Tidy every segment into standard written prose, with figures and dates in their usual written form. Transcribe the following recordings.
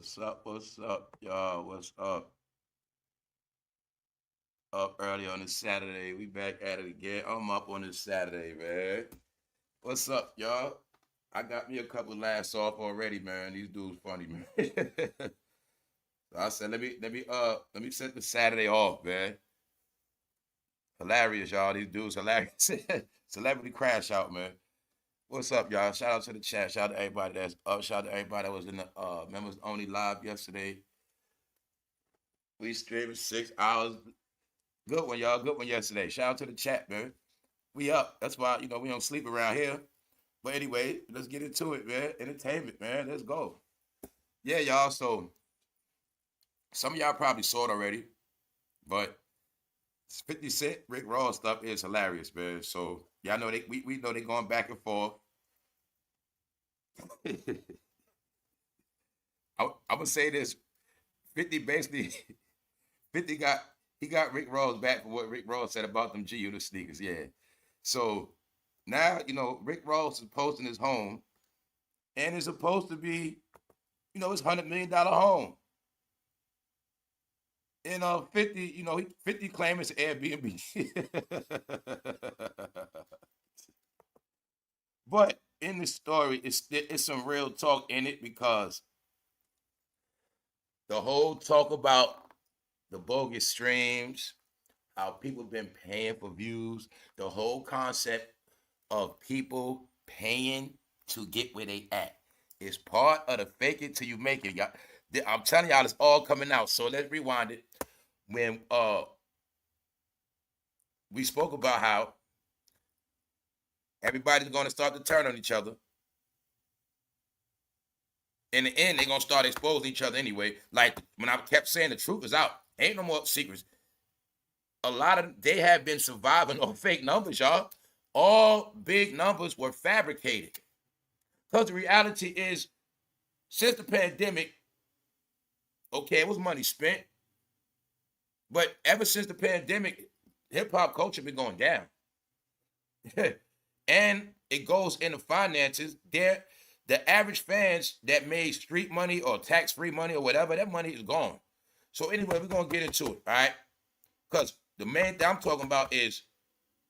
What's up, y'all? What's up? Up early on this Saturday. We back at it again. I'm up on this Saturday, man. What's up, y'all? I got me a couple laughs off already, man. These dudes funny, man. So I said, let me set the Saturday off, man. Hilarious, y'all. These dudes hilarious. Celebrity crash out, man. What's up, y'all? Shout out to the chat. Shout out to everybody that's up. Shout out to everybody that was in the members only live yesterday. We streamed 6 hours. Good one, y'all. Good one yesterday. Shout out to the chat, man. We up. That's why, we don't sleep around here. But anyway, let's get into it, man. Entertainment, man. Let's go. Yeah, y'all. So some of y'all probably saw it already, but 50 Cent, Rick Ross stuff is hilarious, man. So y'all know we know they going back and forth. I'm gonna say this. 50 basically 50 got Rick Ross back for what Rick Ross said about them G-Unit sneakers. Yeah. So now, Rick Ross is posting his home, and it's supposed to be, his $100 million home. And 50, 50 claim it's Airbnb. But in the story, it's some real talk in it, because the whole talk about the bogus streams, how people been paying for views, the whole concept of people paying to get where they at is part of the fake it till you make it. Y'all, I'm telling y'all, it's all coming out. So let's rewind it. When we spoke about how everybody's going to start to turn on each other. In the end, they're going to start exposing each other anyway. Like when I kept saying the truth is out, ain't no more secrets. A lot of they have been surviving on fake numbers, y'all. All big numbers were fabricated. Because the reality is, since the pandemic, okay, it was money spent. But ever since the pandemic, hip-hop culture been going down. And it goes into finances. The average fans that made street money or tax-free money or whatever, that money is gone. So anyway, we're going to get into it, all right? Because the main thing I'm talking about is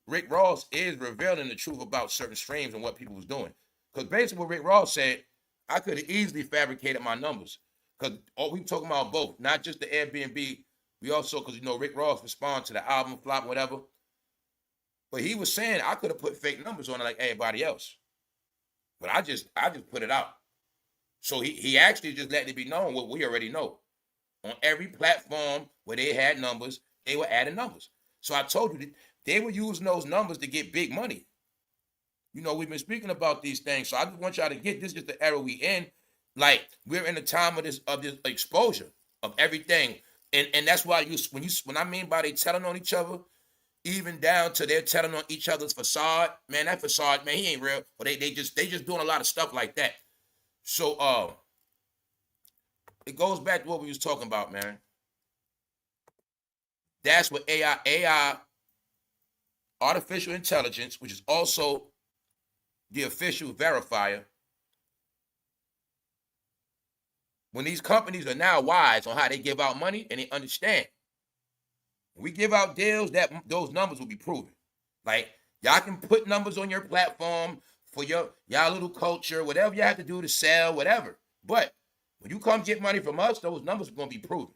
Rick Ross is revealing the truth about certain streams and what people was doing. Because basically what Rick Ross said, I could have easily fabricated my numbers. Because we talking about both, not just the Airbnb. We also, because, Rick Ross responded to the album flop, whatever. But he was saying I could have put fake numbers on it like everybody else. But I just put it out. So he actually just let it be known what we already know. On every platform where they had numbers, they were adding numbers. So I told you, they were using those numbers to get big money. We've been speaking about these things. So I just want y'all to get this is the era we in. Like, we're in the time of this exposure of everything. And that's why when I mean by they telling on each other, even down to they're telling on each other's facade, man, that facade, man, he ain't real. But they just doing a lot of stuff like that. So it goes back to what we was talking about, man. That's what AI, artificial intelligence, which is also the official verifier. When these companies are now wise on how they give out money and they understand. When we give out deals, those numbers will be proven. Like, y'all can put numbers on your platform for y'all little culture, whatever you have to do to sell, whatever. But when you come get money from us, those numbers are going to be proven.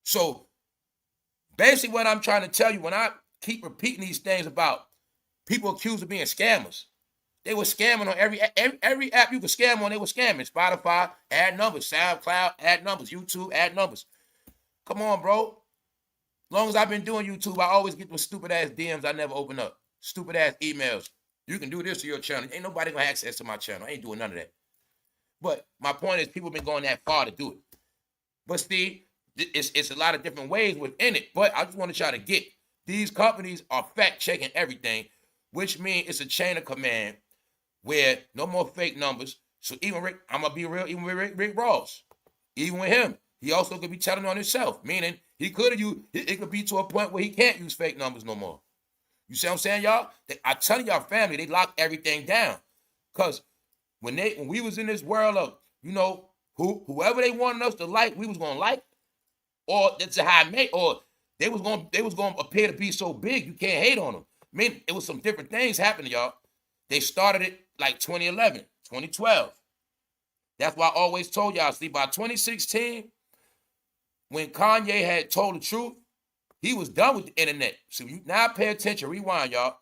So basically what I'm trying to tell you, when I keep repeating these things about people accused of being scammers, they were scamming on every app you could scam on, they were scamming. Spotify, add numbers. SoundCloud, add numbers. YouTube, add numbers. Come on, bro. As long as I've been doing YouTube, I always get those stupid-ass DMs I never open up. Stupid-ass emails. You can do this to your channel. Ain't nobody going to have access to my channel. I ain't doing none of that. But my point is, people been going that far to do it. But Steve, it's a lot of different ways within it. But I just want to try to get, these companies are fact-checking everything, which means it's a chain of command where no more fake numbers. So even Rick, I'm going to be real, even with Rick Ross, even with him, he also could be telling on himself, meaning he could have used, it could be to a point where he can't use fake numbers no more. You see what I'm saying, y'all? I tell y'all family, they locked everything down. Because when we was in this world of, Whoever they wanted us to like, we was gonna like, or that's how I made, or they was gonna appear to be so big you can't hate on them. I mean, it was some different things happening, y'all. They started it like 2011, 2012. That's why I always told y'all, see, by 2016, when Kanye had told the truth, he was done with the internet. So you now pay attention, rewind, y'all.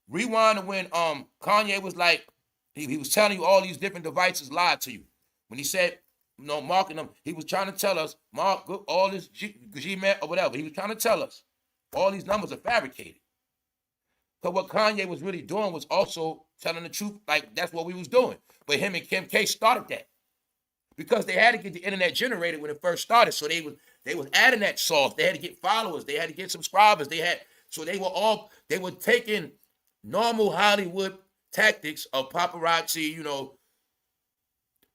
Rewind to when Kanye was like, he was telling you all these different devices lied to you. When he said, marking them, he was trying to tell us, mark all this G-Man or whatever. He was trying to tell us all these numbers are fabricated. So what Kanye was really doing was also telling the truth, like that's what we was doing. But him and Kim K started that. Because they had to get the internet generated when it first started. So they was adding that sauce. They had to get followers. They had to get subscribers. They were taking normal Hollywood tactics of paparazzi, you know.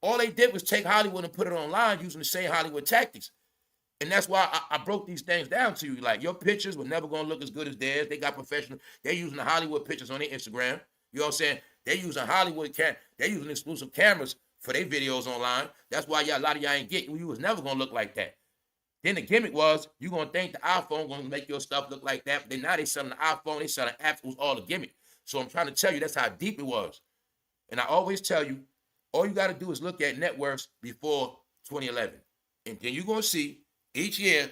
All they did was take Hollywood and put it online using the same Hollywood tactics. And that's why I broke these things down to you. Like, your pictures were never going to look as good as theirs. They got professional. They're using the Hollywood pictures on their Instagram. You know what I'm saying? They're using they're using exclusive cameras for their videos online. That's why a lot of y'all ain't get you. You was never going to look like that. Then the gimmick was, you're going to think the iPhone going to make your stuff look like that. But then now they selling the iPhone. They selling apps. It was all a gimmick. So I'm trying to tell you that's how deep it was. And I always tell you, all you got to do is look at net worths before 2011. And then you're going to see each year,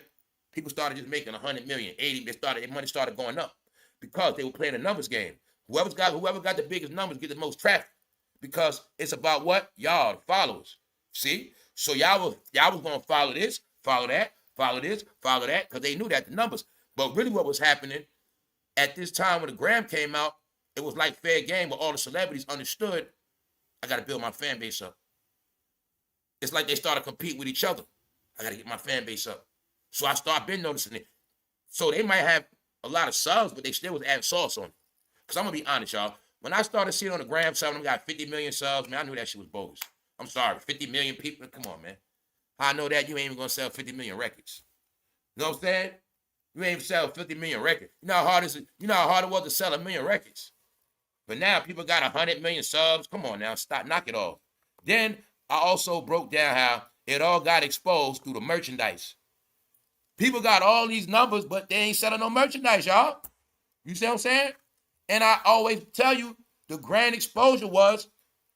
people started just making 100 million, 80. Their money started going up because they were playing a numbers game. Whoever got the biggest numbers get the most traffic, because it's about what? Y'all, the followers. See? So y'all was going to follow this, follow that, follow this, follow that, because they knew that, the numbers. But really what was happening at this time when the gram came out, it was like fair game where all the celebrities understood, I got to build my fan base up. It's like they started competing with each other. I got to get my fan base up. So I been noticing it. So they might have a lot of subs, but they still was adding sauce on it. Because I'm going to be honest, y'all. When I started seeing on the gram, some of them got 50 million subs, man, I knew that shit was bogus. I'm sorry, 50 million people? Come on, man. I know that you ain't even going to sell 50 million records. You know what I'm saying? You ain't even sell 50 million records. You know how hard it was to sell 1 million records? But now people got 100 million subs. Come on now, stop, knock it off. Then I also broke down how it all got exposed through the merchandise. People got all these numbers, but they ain't selling no merchandise, y'all. You see what I'm saying? And I always tell you, the grand exposure was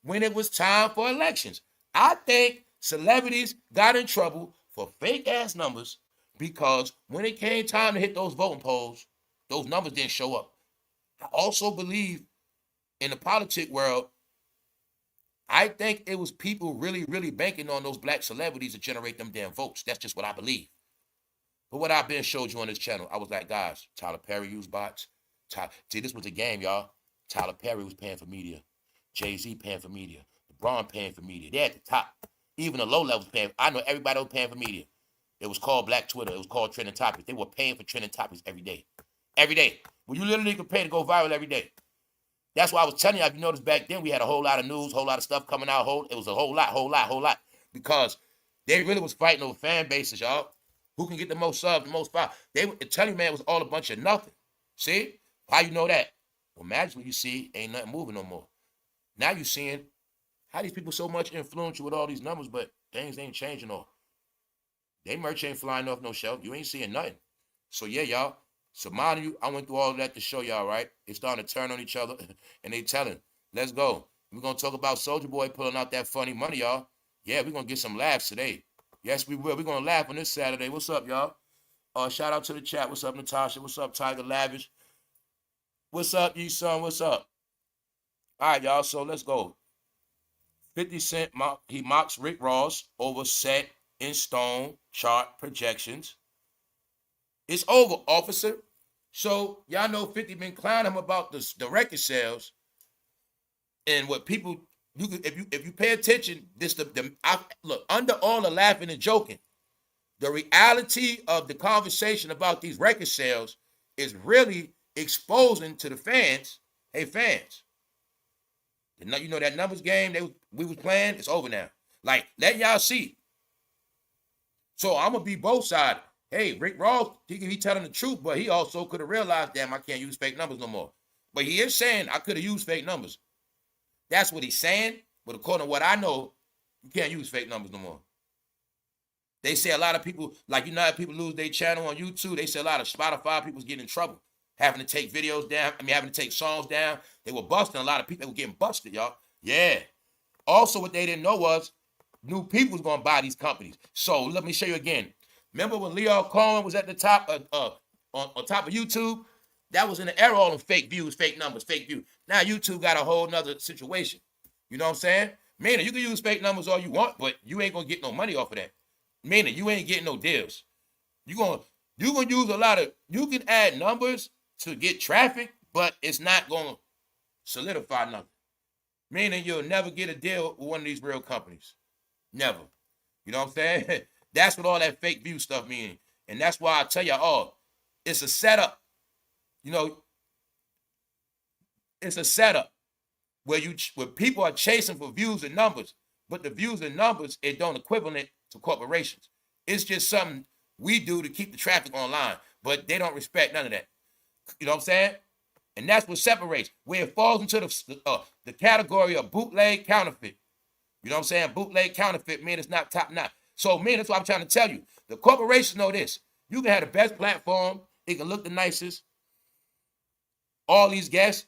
when it was time for elections. I think celebrities got in trouble for fake-ass numbers because when it came time to hit those voting polls, those numbers didn't show up. I also believe in the politic world, I think it was people really, really banking on those black celebrities to generate them damn votes. That's just what I believe. But what I've been showed you on this channel, I was like, guys, Tyler Perry used bots. See, this was a game, y'all. Tyler Perry was paying for media. Jay-Z paying for media. LeBron paying for media. They're at the top. Even the low levels paying. I know everybody was paying for media. It was called Black Twitter. It was called Trending Topics. They were paying for trending topics every day. Every day. Well, you literally could pay to go viral every day. That's why I was telling you, if you noticed back then, we had a whole lot of news, whole lot of stuff coming out. It was a whole lot. Because they really was fighting over fan bases, y'all. Who can get the most subs, the most followers? They were telling you, man, it was all a bunch of nothing. See? How you know that? Well, magically you see, ain't nothing moving no more. Now you seeing how these people so much influence you with all these numbers, but things ain't changing off. They merch ain't flying off no shelf. You ain't seeing nothing. So yeah, y'all. So mind you, I went through all of that to show y'all, right? They starting to turn on each other, and they telling, let's go. We're going to talk about SOULJA Boy pulling out that funny money, y'all. Yeah, we're going to get some laughs today. Yes, we will. We're going to laugh on this Saturday. What's up, y'all? Shout out to the chat. What's up, Natasha? What's up, Tiger Lavish? What's up, Yi-Sun? What's up? All right, y'all, so let's go. 50 Cent, he mocks Rick Ross over set in stone chart projections. It's over, officer. So y'all know 50 been clowning him about the record sales. And what people, if you pay attention, look, under all the laughing and joking, the reality of the conversation about these record sales is really exposing to the fans, hey fans, you know that numbers game we was playing, it's over now. Like, let y'all see. So I'm gonna be both sides. Hey, Rick Ross, he telling the truth, but he also could have realized, damn, I can't use fake numbers no more. But he is saying I could have used fake numbers. That's what he's saying. But according to what I know, you can't use fake numbers no more. They say a lot of people, like, you know how people lose their channel on YouTube? They say a lot of Spotify people's getting in trouble, having to take videos down. I mean, having to take songs down. They were busting a lot of people. They were getting busted, y'all. Yeah. Also, what they didn't know was new people was going to buy these companies. So let me show you again. Remember when Leo Cohen was at the top on top of YouTube? That was in the era all of fake views, fake numbers, fake views. Now YouTube got a whole nother situation. You know what I'm saying? Meaning you can use fake numbers all you want, but you ain't gonna get no money off of that. Meaning you ain't getting no deals. You gonna use a lot of, you can add numbers to get traffic, but it's not gonna solidify nothing. Meaning you'll never get a deal with one of these real companies. Never. You know what I'm saying? That's what all that fake view stuff means. And that's why I tell y'all, oh, it's a setup. You know, it's a setup where people are chasing for views and numbers, but the views and numbers, it don't equivalent to corporations. It's just something we do to keep the traffic online, but they don't respect none of that. You know what I'm saying? And that's what separates, where it falls into the category of bootleg counterfeit. You know what I'm saying? Bootleg counterfeit, man, it's not top notch. So, man, that's what I'm trying to tell you. The corporations know this. You can have the best platform. It can look the nicest. All these guests.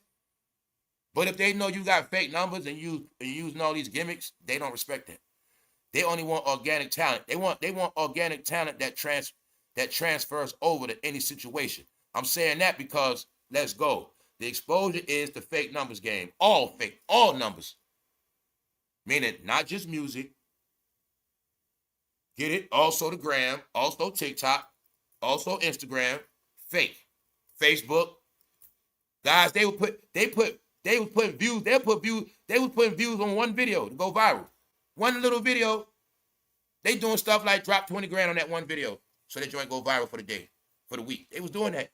But if they know you got fake numbers and you using all these gimmicks, they don't respect that. They only want organic talent. They want organic talent that transfers over to any situation. I'm saying that because, let's go. The exposure is the fake numbers game. All fake, all numbers. Meaning not just music. Get it? Also the gram, also TikTok, also Instagram, fake. Facebook. Guys, they was putting views on one video to go viral. One little video, they doing stuff like drop 20 grand on that one video so that joint go viral for the day, for the week. They was doing that.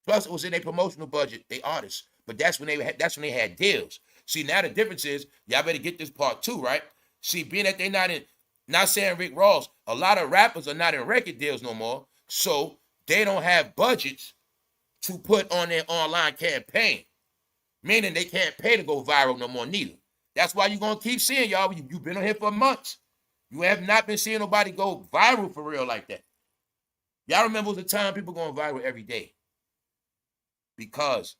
Plus, it was in their promotional budget, they artists. But that's when they had deals. See, now the difference is, y'all better get this part too, right? See, being that they not saying Rick Ross, a lot of rappers are not in record deals no more, so they don't have budgets to put on their online campaign. Meaning they can't pay to go viral no more neither. That's why you're going to keep seeing y'all. You've been on here for months. You have not been seeing nobody go viral for real like that. Y'all remember the time people going viral every day. Because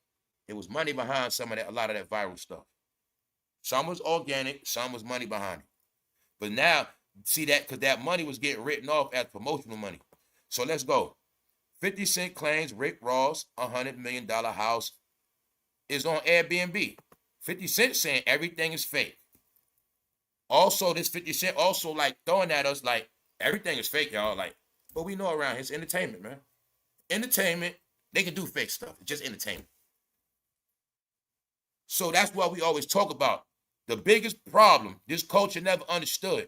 there was money behind a lot of that viral stuff. Some was organic, some was money behind it. But now, see that, because that money was getting written off as promotional money. So let's go. 50 Cent claims Rick Ross, $100 million house, is on Airbnb. 50 Cent saying everything is fake. Also, this 50 Cent also like throwing at us like everything is fake, y'all. Like, but we know around here it's entertainment, man. Entertainment, they can do fake stuff. It's just entertainment. So that's what we always talk about. The biggest problem this culture never understood.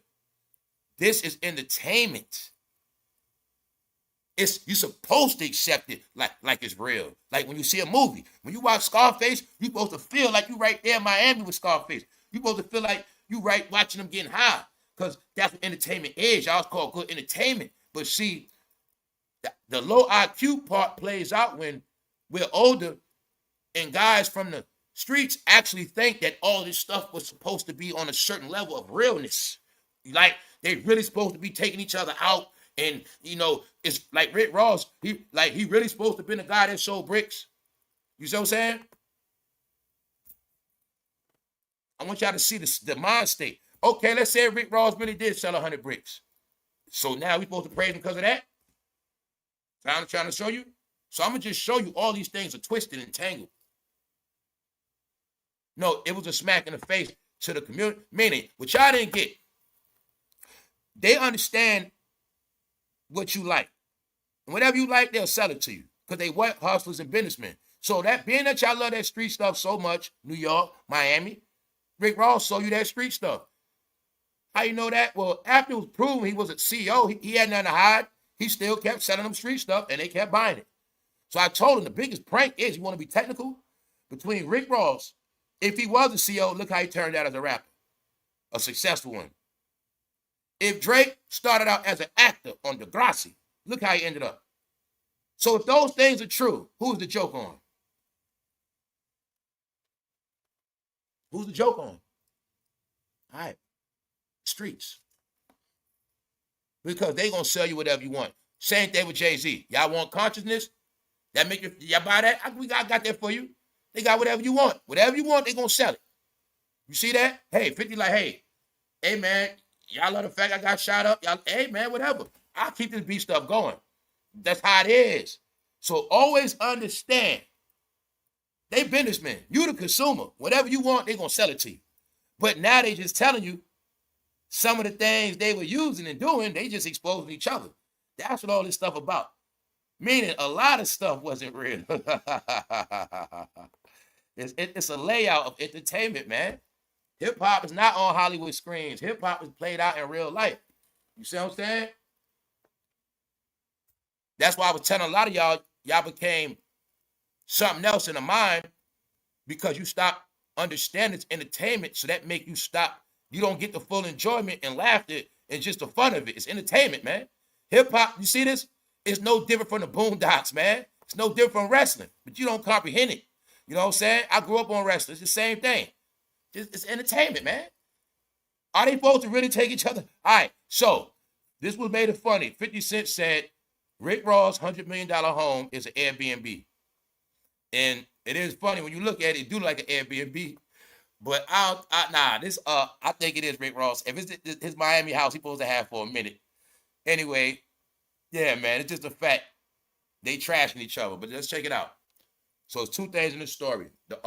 This is entertainment. You're supposed to accept it like it's real. Like when you see a movie, when you watch Scarface, you're supposed to feel like you right there in Miami with Scarface. You're supposed to feel like you right watching them getting high. Because that's what entertainment is. Y'all call it good entertainment. But see, the low IQ part plays out when we're older and guys from the streets actually think that all this stuff was supposed to be on a certain level of realness. Like they really supposed to be taking each other out. And, you know, it's like Rick Ross, he really supposed to have been a guy that sold bricks. You see what I'm saying? I want y'all to see the mind state. Okay, let's say Rick Ross really did sell 100 bricks. So now we supposed to praise him because of that? So I'm trying to show you. So I'm going to just show you all these things are twisted and tangled. No, it was a smack in the face to the community. Meaning, what y'all didn't get, they understand what you like. And whatever you like, they'll sell it to you. Because they white hustlers and businessmen. So that being that y'all love that street stuff so much, New York, Miami, Rick Ross sold you that street stuff. How you know that? Well, after it was proven he was a CEO, he had nothing to hide. He still kept selling them street stuff and they kept buying it. So I told him the biggest prank is, you want to be technical? Between Rick Ross, if he was a CEO, look how he turned out as a rapper. A successful one. If Drake started out as an actor on Degrassi, look how he ended up. So if those things are true, who's the joke on? Who's the joke on? All right. Streets. because they gonna sell you whatever you want. Same thing with Jay-Z. Y'all want consciousness? That make you, y'all buy that? I got that for you. They got whatever you want. Whatever you want, they gonna sell it. You see that? Hey, 50 like, hey man, y'all love the fact I got shot up. Y'all, hey man, whatever. I'll keep this beat stuff going. That's how it is. So always understand, they businessmen. You the consumer. Whatever you want, they gonna sell it to you. But now they just telling you some of the things they were using and doing, they just exposing each other. That's what all this stuff about. Meaning a lot of stuff wasn't real. It's a layout of entertainment, man. Hip-hop is not on Hollywood screens. Hip-hop is played out in real life. You see what I'm saying? That's why I was telling a lot of y'all became something else in the mind because you stopped understanding it's entertainment, so that make you stop. You don't get the full enjoyment and laughter and just the fun of it. It's entertainment, man. Hip-hop, you see this? It's no different from the Boondocks, man. It's no different from wrestling, but you don't comprehend it. You know what I'm saying? I grew up on wrestling. It's the same thing. It's entertainment, man. Are they supposed to really take each other? All right, so this was made it funny. 50 Cent said Rick Ross' $100 million home is an Airbnb. And it is funny when you look at it, it do like an Airbnb. But I think it is Rick Ross. If it's his Miami house, he's supposed to have for a minute. Anyway, yeah, man, it's just a fact. They trashing each other, but let's check it out. So it's two things in the story. The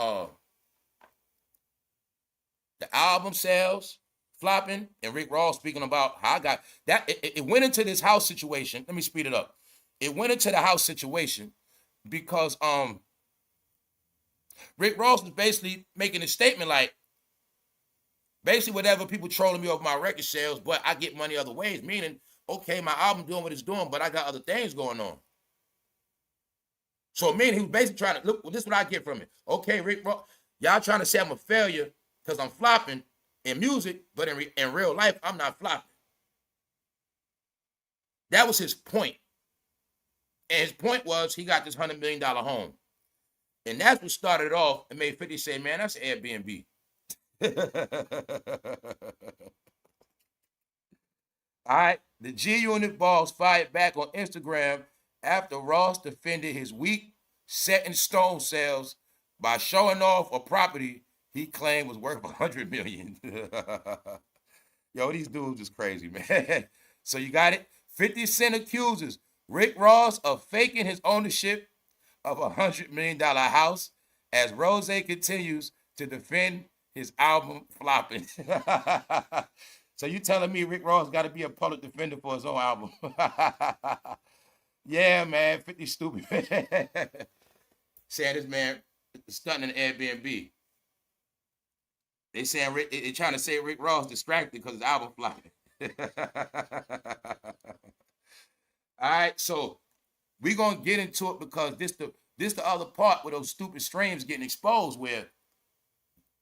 album sales flopping, and Rick Ross speaking about how I got that. It went into this house situation. Let me speed it up. It went into the house situation because Rick Ross was basically making a statement like, basically whatever people trolling me over my record sales, but I get money other ways, meaning, okay, my album doing what it's doing, but I got other things going on. So meaning he was basically trying to, look, well, this is what I get from it. Okay, Rick Ross, y'all trying to say I'm a failure because I'm flopping in music, but in real life, I'm not flopping. That was his point. And his point was he got this $100 million home. And that's what started it off and made 50 say, man, that's Airbnb. All right. The G-Unit boss fired back on Instagram after Ross defended his weak set in stone sales by showing off a property he claimed was worth $100 million. Yo, these dudes is crazy, man. So you got it? 50 Cent accuses Rick Ross of faking his ownership of a $100 million house as Rose continues to defend his album flopping. So you telling me Rick Ross got to be a public defender for his own album? Yeah, man, 50 stupid. Saying this man stunting an Airbnb. They saying they trying to say Rick Ross distracted because his album flopping. All right, so we gonna get into it because this the other part where those stupid streams getting exposed, where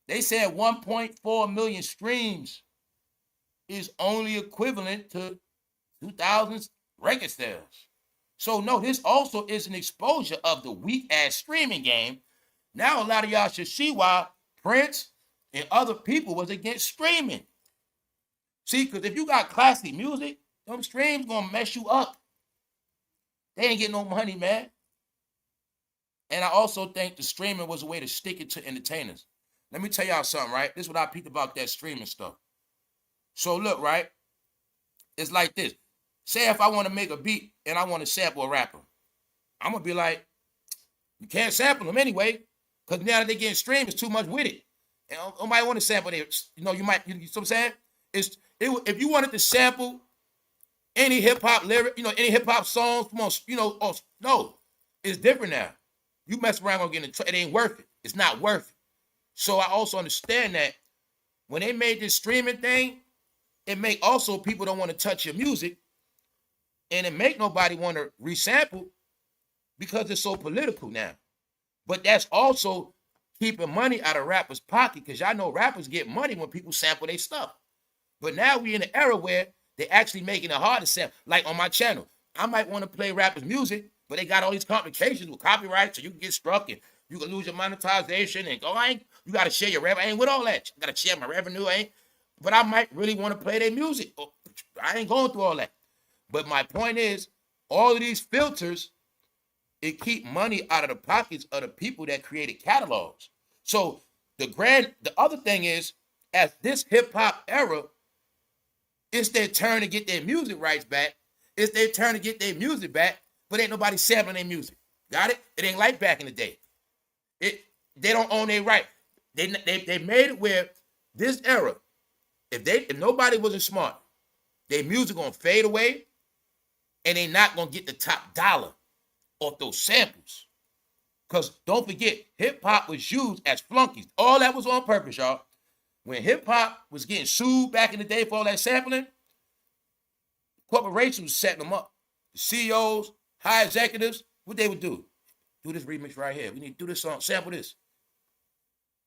they said 1.4 million streams is only equivalent to 2000's record sales. So no, this also is an exposure of the weak ass streaming game. Now a lot of y'all should see why Prince and other people was against streaming. See, because if you got classic music, them streams gonna mess you up. They ain't getting no money, man. And I also think the streaming was a way to stick it to entertainers. Let me tell y'all something, right? This is what I peeped about that streaming stuff. So look, right? It's like this. Say if I want to make a beat and I want to sample a rapper, I'm going to be like, you can't sample them anyway, because now that they're getting streamed, it's too much with it. And nobody want to sample it. You know, you know what I'm saying? If you wanted to sample any hip-hop lyric, any hip-hop songs, no, it's different now. You mess around, gonna get it ain't worth it. It's not worth it. So I also understand that when they made this streaming thing, it make also people don't want to touch your music, and it make nobody want to resample because it's so political now. But that's also keeping money out of rappers' pocket, because y'all know rappers get money when people sample their stuff. But now we in an era where they're actually making it hard to sample. Like on my channel, I might want to play rappers' music, but they got all these complications with copyright, so you can get struck and you can lose your monetization and go, you got to share your revenue. I ain't with all that. I got to share my revenue, but I might really want to play their music. I ain't going through all that. But my point is, all of these filters, it keep money out of the pockets of the people that created catalogs. So the other thing is, as this hip hop era, it's their turn to get their music rights back. It's their turn to get their music back, but ain't nobody sampling their music. Got it? It ain't like back in the day. They don't own their right. They made it where this era, if nobody wasn't smart, their music gonna fade away, and they not gonna get the top dollar off those samples. Because don't forget, hip-hop was used as flunkies. All that was on purpose, y'all. When hip-hop was getting sued back in the day for all that sampling, corporations was setting them up. The CEOs, high executives, what they would do? Do this remix right here. We need to do this song, sample this.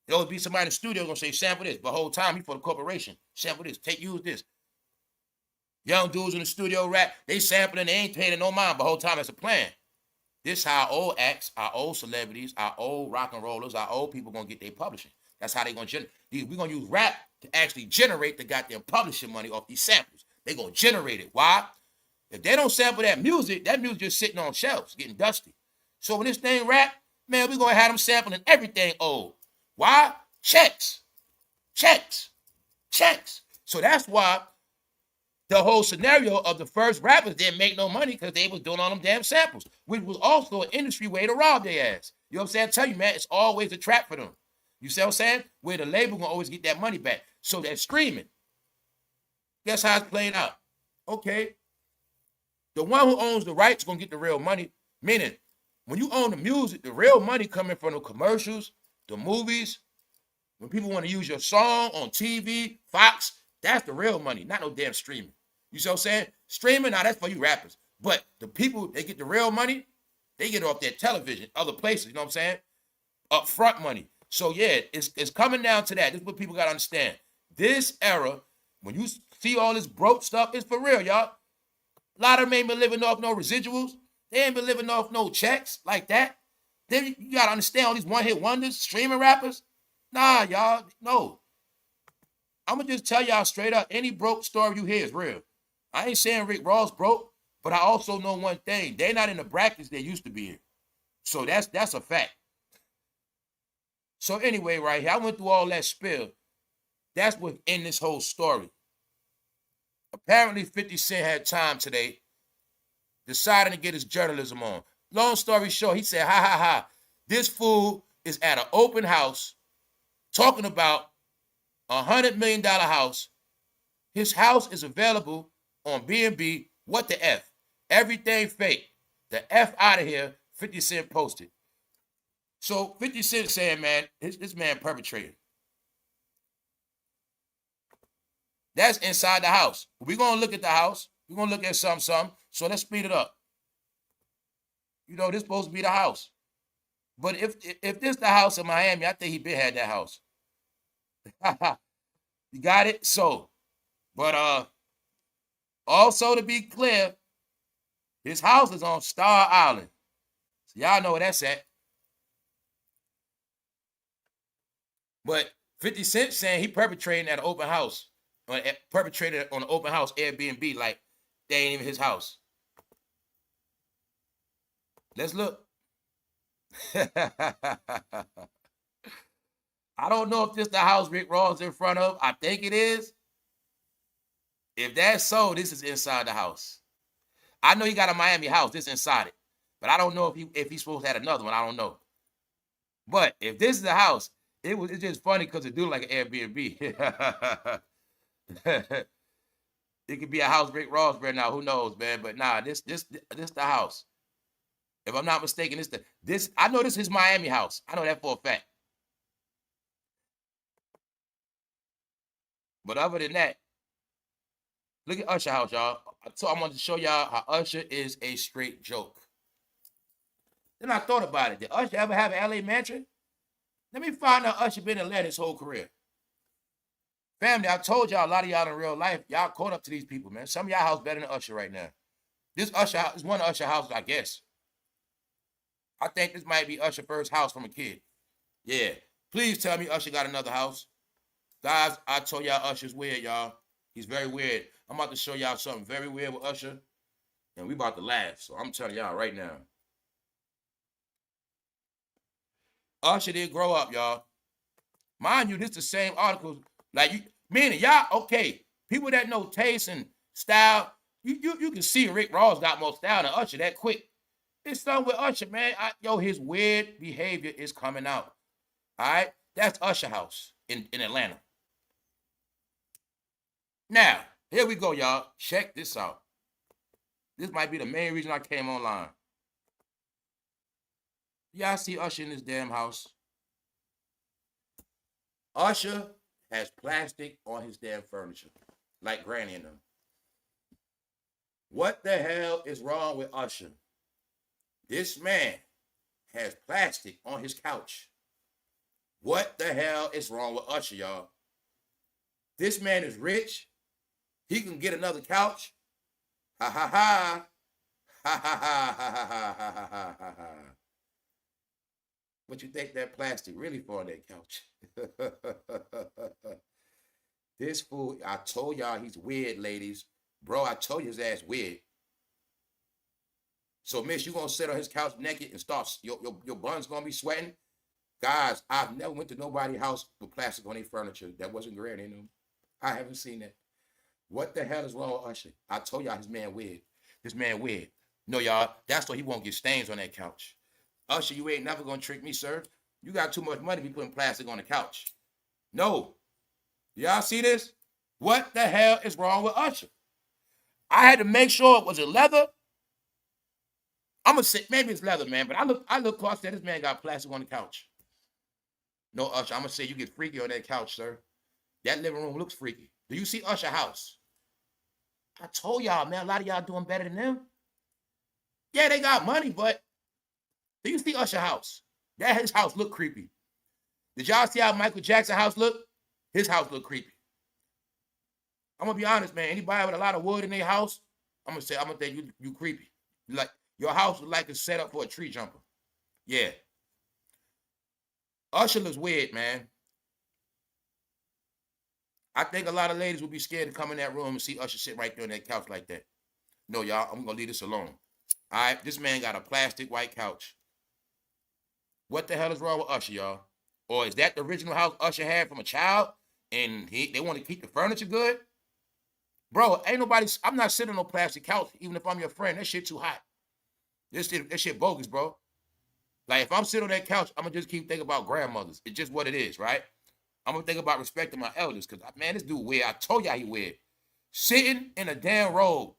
There would be somebody in the studio gonna say, sample this. But the whole time, he for the corporation. Sample this, use this. Young dudes in the studio rap, they sampling, they ain't paying no mind, but the whole time it's a plan. This how our old acts, our old celebrities, our old rock and rollers, our old people gonna get their publishing. That's how they gonna generate. We're gonna use rap to actually generate the goddamn publishing money off these samples. They gonna generate it. Why? If they don't sample that music just sitting on shelves, getting dusty. So when this thing rap, man, we're gonna have them sampling everything old. Why? Checks. So that's why the whole scenario of the first rappers didn't make no money, because they was doing all them damn samples, which was also an industry way to rob their ass. You know what I'm saying? I tell you, man, it's always a trap for them. You see what I'm saying? Where the label gonna always get that money back. So that streaming, guess how it's playing out? Okay. The one who owns the rights gonna get the real money. Meaning, when you own the music, the real money coming from the commercials, the movies, when people want to use your song on TV, Fox, that's the real money, not no damn streaming. You see what I'm saying? Streaming, now that's for you rappers. But the people, they get the real money, they get it off their television, other places, you know what I'm saying? Upfront money. So yeah, it's coming down to that. This is what people gotta understand. This era, when you see all this broke stuff, it's for real, y'all. A lot of them ain't been living off no residuals. They ain't been living off no checks like that. Then you gotta understand all these one-hit wonders, streaming rappers. Nah, y'all, no. I'm gonna just tell y'all straight up, any broke story you hear is real. I ain't saying Rick Ross broke, but I also know one thing. They're not in the brackets they used to be in. So that's a fact. So anyway, right here, I went through all that spill. That's what's in this whole story. Apparently, 50 Cent had time today, deciding to get his journalism on. Long story short, he said, ha, this fool is at an open house talking about $100 million house. His house is available on BNB. What the F? Everything fake. The F out of here, 50 Cent posted. So 50 Cent saying, man, this man perpetrated. That's inside the house. We're going to look at the house. We're going to look at something. So let's speed it up. You know, this supposed to be the house. But if this the house in Miami, I think he been had that house. You got it? So, but also to be clear, his house is on Star Island. So y'all know where that's at. But 50 Cent saying he perpetrating at an open house. Perpetrated on an open house Airbnb, like they ain't even his house. Let's look. I don't know if this the house Rick Ross in front of. I think it is. If that's so, this is inside the house. I know he got a Miami house. This inside it. But I don't know if he's supposed to have another one. I don't know. But if this is the house, it's just funny because it do like an Airbnb. It could be a house Rick Ross right now. Who knows, man? But nah, this the house. If I'm not mistaken, I know this is his Miami house. I know that for a fact. But other than that, look at Usher house, y'all. I wanted to show y'all how Usher is a straight joke. Then I thought about it. Did Usher ever have an LA mansion? Let me find out Usher been in Atlanta his whole career. Family, I told y'all, a lot of y'all in real life, y'all caught up to these people, man. Some of y'all house better than Usher right now. This Usher house is one of Usher houses, I guess. I think this might be Usher's first house from a kid. Yeah. Please tell me Usher got another house. Guys, I told y'all Usher's weird, y'all. He's very weird. I'm about to show y'all something very weird with Usher. And we about to laugh. So I'm telling y'all right now. Usher did grow up, y'all. Mind you, this the same article. Like, you, meaning y'all, okay, people that know taste and style, you can see Rick Ross got more style than Usher that quick. It's something with Usher, man. Yo, his weird behavior is coming out. All right? That's Usher house in Atlanta. Now, here we go, y'all. Check this out. This might be the main reason I came online. Y'all see Usher in this damn house? Usher has plastic on his damn furniture, like Granny and them. What the hell is wrong with Usher? This man has plastic on his couch. What the hell is wrong with Usher, y'all? This man is rich. He can get another couch. Ha ha ha. Ha ha ha ha ha ha ha ha ha ha. What you think that plastic really for on that couch? This fool, I told y'all he's weird, ladies. Bro, I told you his ass weird. So, miss, you gonna sit on his couch naked and start, your buns gonna be sweating? Guys, I've never went to nobody's house with plastic on their furniture. That wasn't Granny, you know. I haven't seen that. What the hell is wrong with Usher? I told y'all his man weird. This man weird. No, y'all, that's so he won't get stains on that couch. Usher, you ain't never gonna trick me, sir. You got too much money to be putting plastic on the couch. No. Y'all see this? What the hell is wrong with Usher? I had to make sure, was it leather? I'm gonna say maybe it's leather, man, but I look close, said this man got plastic on the couch. No, Usher, I'm gonna say you get freaky on that couch, sir. That living room looks freaky. Do you see Usher house? I told y'all, man, a lot of y'all doing better than them. Yeah, they got money, but do you see Usher house? That his house look creepy. Did y'all see how Michael Jackson house look? His house look creepy. I'm gonna be honest, man. Anybody with a lot of wood in their house, I'm gonna think you creepy. Like your house is like a setup for a tree jumper. Yeah. Usher looks weird, man. I think a lot of ladies would be scared to come in that room and see Usher sit right there on that couch like that. No, y'all, I'm gonna leave this alone. All right, this man got a plastic white couch. What the hell is wrong with Usher, y'all? Or is that the original house Usher had from a child and they want to keep the furniture good? Bro, ain't nobody, I'm not sitting on no plastic couch, even if I'm your friend. That shit too hot. That shit bogus, bro. Like, if I'm sitting on that couch, I'm going to just keep thinking about grandmothers. It's just what it is, right? I'm going to think about respecting my elders because, man, this dude weird. I told y'all he weird. Sitting in a damn robe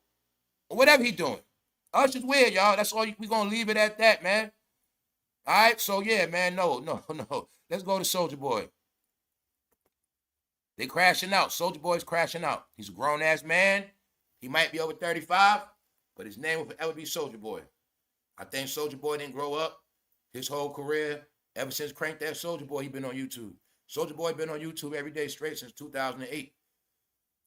or whatever he doing. Usher's weird, y'all. That's all we going to leave it at that, man. All right? So, yeah, man, no. Let's go to SOULJA Boy. They crashing out. SOULJA Boy's crashing out. He's a grown-ass man. He might be over 35, but his name will forever be SOULJA Boy. I think SOULJA Boy didn't grow up. His whole career, ever since Crank That SOULJA Boy, he been on YouTube. SOULJA Boy been on YouTube every day straight since 2008.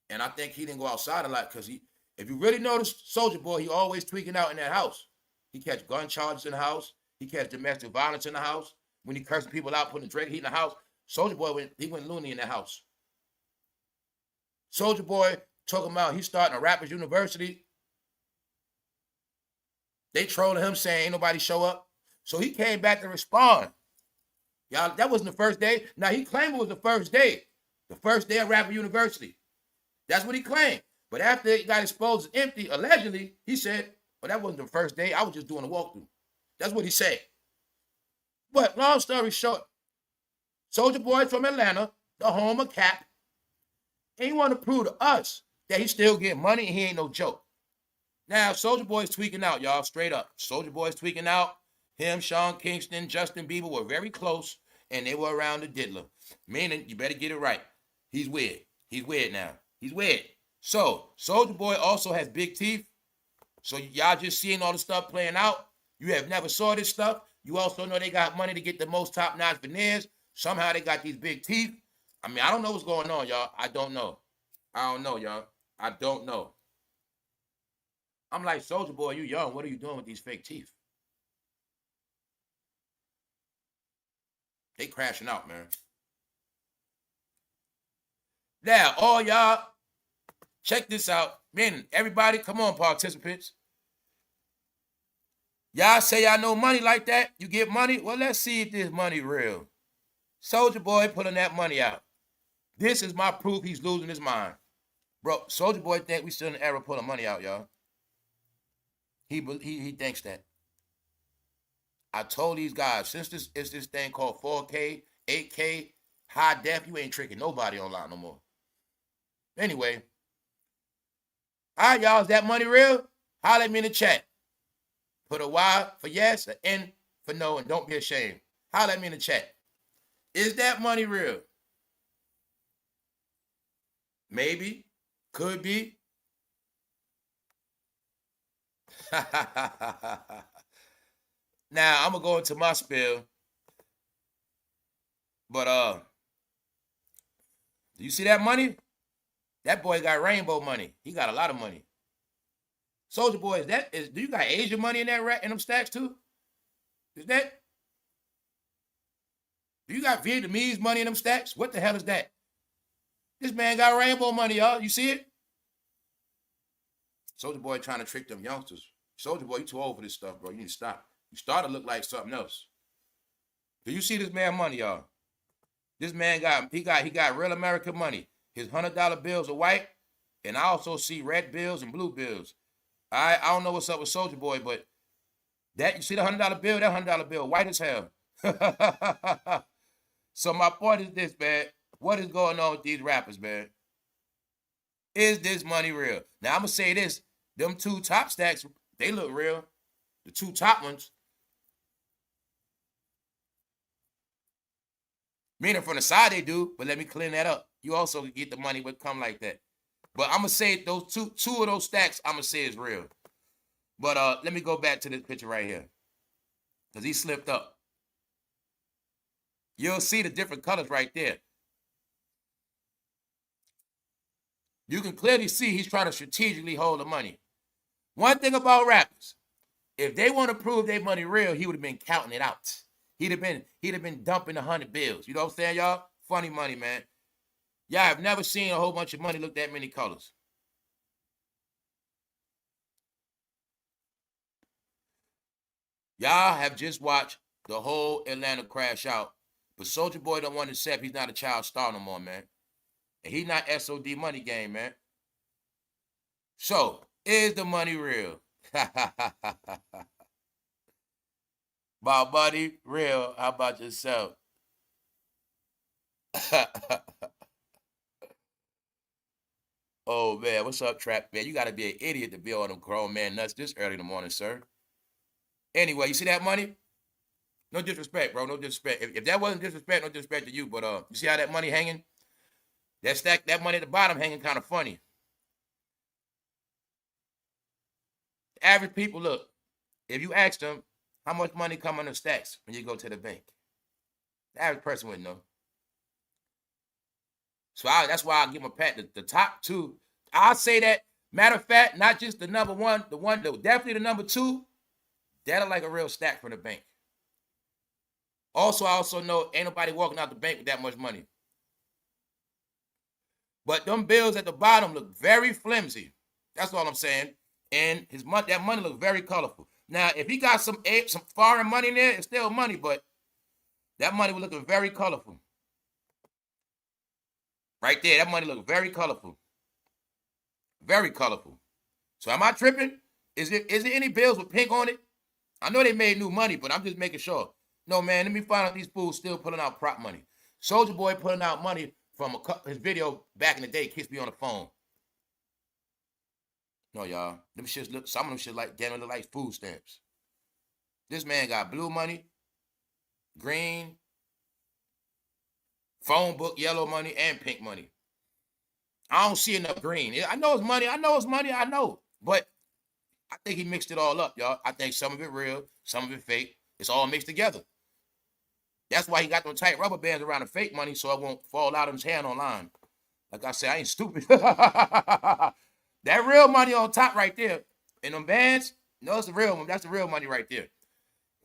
And I think he didn't go outside a lot because if you really notice SOULJA Boy, he always tweaking out in that house. He catch gun charges in the house. He catch domestic violence in the house. When he cursing people out, putting Drake heat in the house, SOULJA Boy, he went loony in that house. SOULJA Boy talking about he's starting a rappers university. They trolling him saying ain't nobody show up. So he came back to respond. Y'all, that wasn't the first day. Now, he claimed it was the first day. The first day of Rapper University. That's what he claimed. But after it got exposed as empty, allegedly, he said, well, that wasn't the first day. I was just doing a walkthrough. That's what he said. But long story short, SOULJA Boy from Atlanta, the home of Cap, and he want to prove to us that he still getting money and he ain't no joke. Now, SOULJA Boy's tweaking out, y'all, straight up. SOULJA Boy's tweaking out. Him, Sean Kingston, Justin Bieber were very close, and they were around the diddler. Meaning, you better get it right. He's weird. He's weird now. He's weird. So, SOULJA Boy also has big teeth. So, y'all just seeing all the stuff playing out. You have never saw this stuff. You also know they got money to get the most top-notch veneers. Somehow they got these big teeth. I mean, I don't know what's going on, y'all. I don't know. I don't know, y'all. I don't know. I'm like, SOULJA Boy, you young. What are you doing with these fake teeth? They crashing out, man. Now, all y'all, check this out. Man, everybody, come on, participants. Y'all say y'all know money like that. You get money. Well, let's see if this money real. Soulja Boy pulling that money out. This is my proof he's losing his mind. Bro, Soulja Boy think we still in the era pulling money out, y'all. He thinks that. I told these guys, since this is this thing called 4K, 8K, high def, you ain't tricking nobody online no more. Anyway. All right, y'all, is that money real? Holler at me in the chat. Put a Y for yes, an N for no, and don't be ashamed. Holler at me in the chat. Is that money real? Maybe. Could be. Now, I'm going to go into my spiel. But, do you see that money? That boy got rainbow money. He got a lot of money. Soulja Boy, do you got Asian money in that in them stacks too? Do you got Vietnamese money in them stacks? What the hell is that? This man got rainbow money, y'all. You see it? Soulja Boy trying to trick them youngsters. Soulja Boy, you too old for this stuff, bro. You need to stop. You start to look like something else. Do you see this man money, y'all? This man got real American money. His $100 bills are white, and I also see red bills and blue bills. I don't know what's up with Soulja Boy, but that you see the $100 bill, that $100 bill, white as hell. So my point is this, man. What is going on with these rappers, man? Is this money real? Now I'm gonna say this: them two top stacks, they look real. The two top ones. Meaning from the side they do, but let me clean that up. You also get the money would come like that. But I'm gonna say those two of those stacks, I'm gonna say is real. But let me go back to this picture right here. Because he slipped up. You'll see the different colors right there. You can clearly see he's trying to strategically hold the money. One thing about rappers, if they want to prove their money real, he would have been counting it out. He'd have been dumping 100 bills. You know what I'm saying, y'all? Funny money, man. Y'all have never seen a whole bunch of money look that many colors. Y'all have just watched the whole Atlanta crash out. But Soulja Boy don't want to accept he's not a child star no more, man. And he's not SOD money game, man. So, is the money real? My money real. How about yourself? Oh, man. What's up, Trap Man? You got to be an idiot to be on them grown man nuts this early in the morning, sir. Anyway, you see that money? No disrespect, bro. No disrespect. If that wasn't disrespect, no disrespect to you. But you see how that money hanging? That stack, that money at the bottom hanging kind of funny. The average people, look, if you ask them how much money come on the stacks when you go to the bank, the average person wouldn't know. So that's why I give them a pat. The top two, I'll say that. Matter of fact, not just the number one, definitely the number two, that'll like a real stack for the bank. Also, I also know ain't nobody walking out the bank with that much money. But them bills at the bottom look very flimsy. That's all I'm saying. And that money look very colorful. Now, if he got some foreign money in there, it's still money, but that money was looking very colorful. Right there, that money look very colorful. Very colorful. So am I tripping? Is there any bills with pink on it? I know they made new money, but I'm just making sure. No, man, let me find out these fools still pulling out prop money. Soulja Boy pulling out money from his video back in the day, Kiss Me on the Phone. No, y'all. Them shits look, some of them shit like damn look like food stamps. This man got blue money, green, phone book, yellow money, and pink money. I don't see enough green. I know it's money. I know. But I think he mixed it all up, y'all. I think some of it real, some of it fake. It's all mixed together. That's why he got them tight rubber bands around the fake money so it won't fall out of his hand online. Like I said, I ain't stupid. That real money on top right there. And them bands, no, it's the real one. That's the real money right there.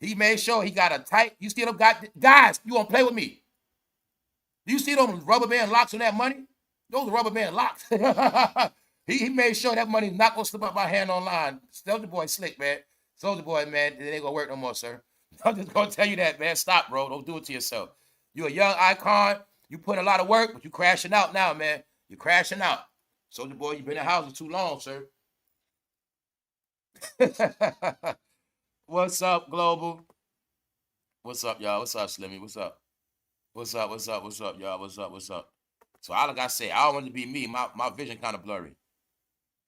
He made sure he got a tight, you still got, guys, you want to play with me? Do you see them rubber band locks on that money? Those are rubber band locks. He made sure that money's not going to slip out my hand online. Soulja Boy slick, man. Soulja Boy, man, it ain't gonna work no more, sir. I'm just gonna tell you that, man. Stop, bro. Don't do it to yourself. You're a young icon. You put in a lot of work, but you crashing out now, man. You're crashing out. Soulja Boy, you've been in houses too long, sir. What's up, Global? What's up, y'all? What's up, Slimmy? What's up? What's up? What's up? What's up, y'all? What's up? What's up? So all like I say, I don't want to be me. My vision kind of blurry.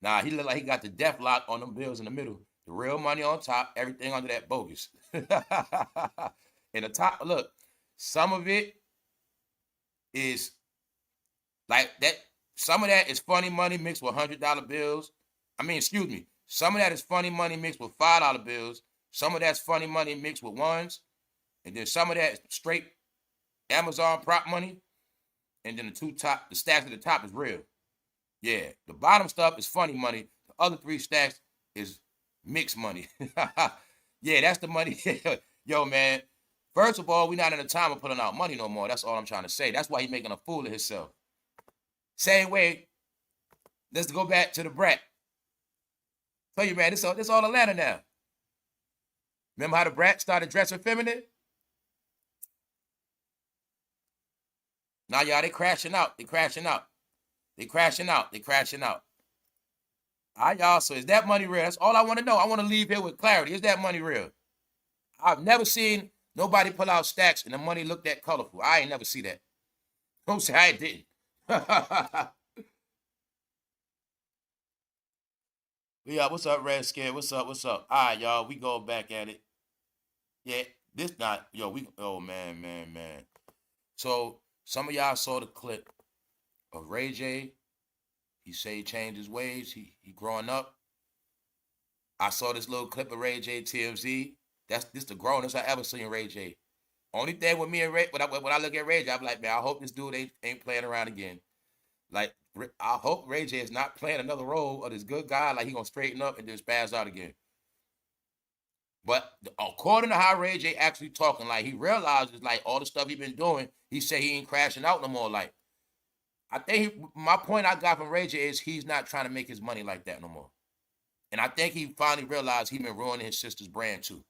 Nah, he look like he got the death lock on them bills in the middle. The real money on top, everything under that bogus. In the top, look, some of it is like that. Some of that is funny money mixed with $100 bills. I mean, excuse me. Some of that is funny money mixed with $5 bills. Some of that's funny money mixed with ones. And then some of that is straight Amazon prop money. And then the stacks at the top is real. Yeah, the bottom stuff is funny money. The other 3 stacks is mixed money. Yeah, that's the money. Yo, man, first of all, we're not in a time of putting out money no more. That's all I'm trying to say. That's why he's making a fool of himself. Same way, let's go back to the brat. Tell you, man, this all Atlanta now. Remember how the brat started dressing feminine? Now, y'all, they crashing out. They crashing out. They crashing out. They crashing out. All right, y'all. So is that money real? That's all I want to know. I want to leave here with clarity. Is that money real? I've never seen nobody pull out stacks and the money looked that colorful. I ain't never see that. Don't say I didn't. Yeah, what's up, Redskin? What's up? What's up? All right, y'all. We go back at it. Yeah, this not, yo, oh, man. So some of y'all saw the clip of Ray J. He said he changed his ways. He growing up. I saw this little clip of Ray J TMZ. This the grownest I ever seen Ray J. Only thing with me and Ray, when I look at Ray J, I'm like, man, I hope this dude ain't playing around again. Like, I hope Ray J is not playing another role of this good guy, like he gonna straighten up and then spaz out again. But according to how Ray J actually talking, like he realizes like all the stuff he been doing, he said he ain't crashing out no more. Like, I think my point I got from Ray J is he's not trying to make his money like that no more. And I think he finally realized he been ruining his sister's brand too.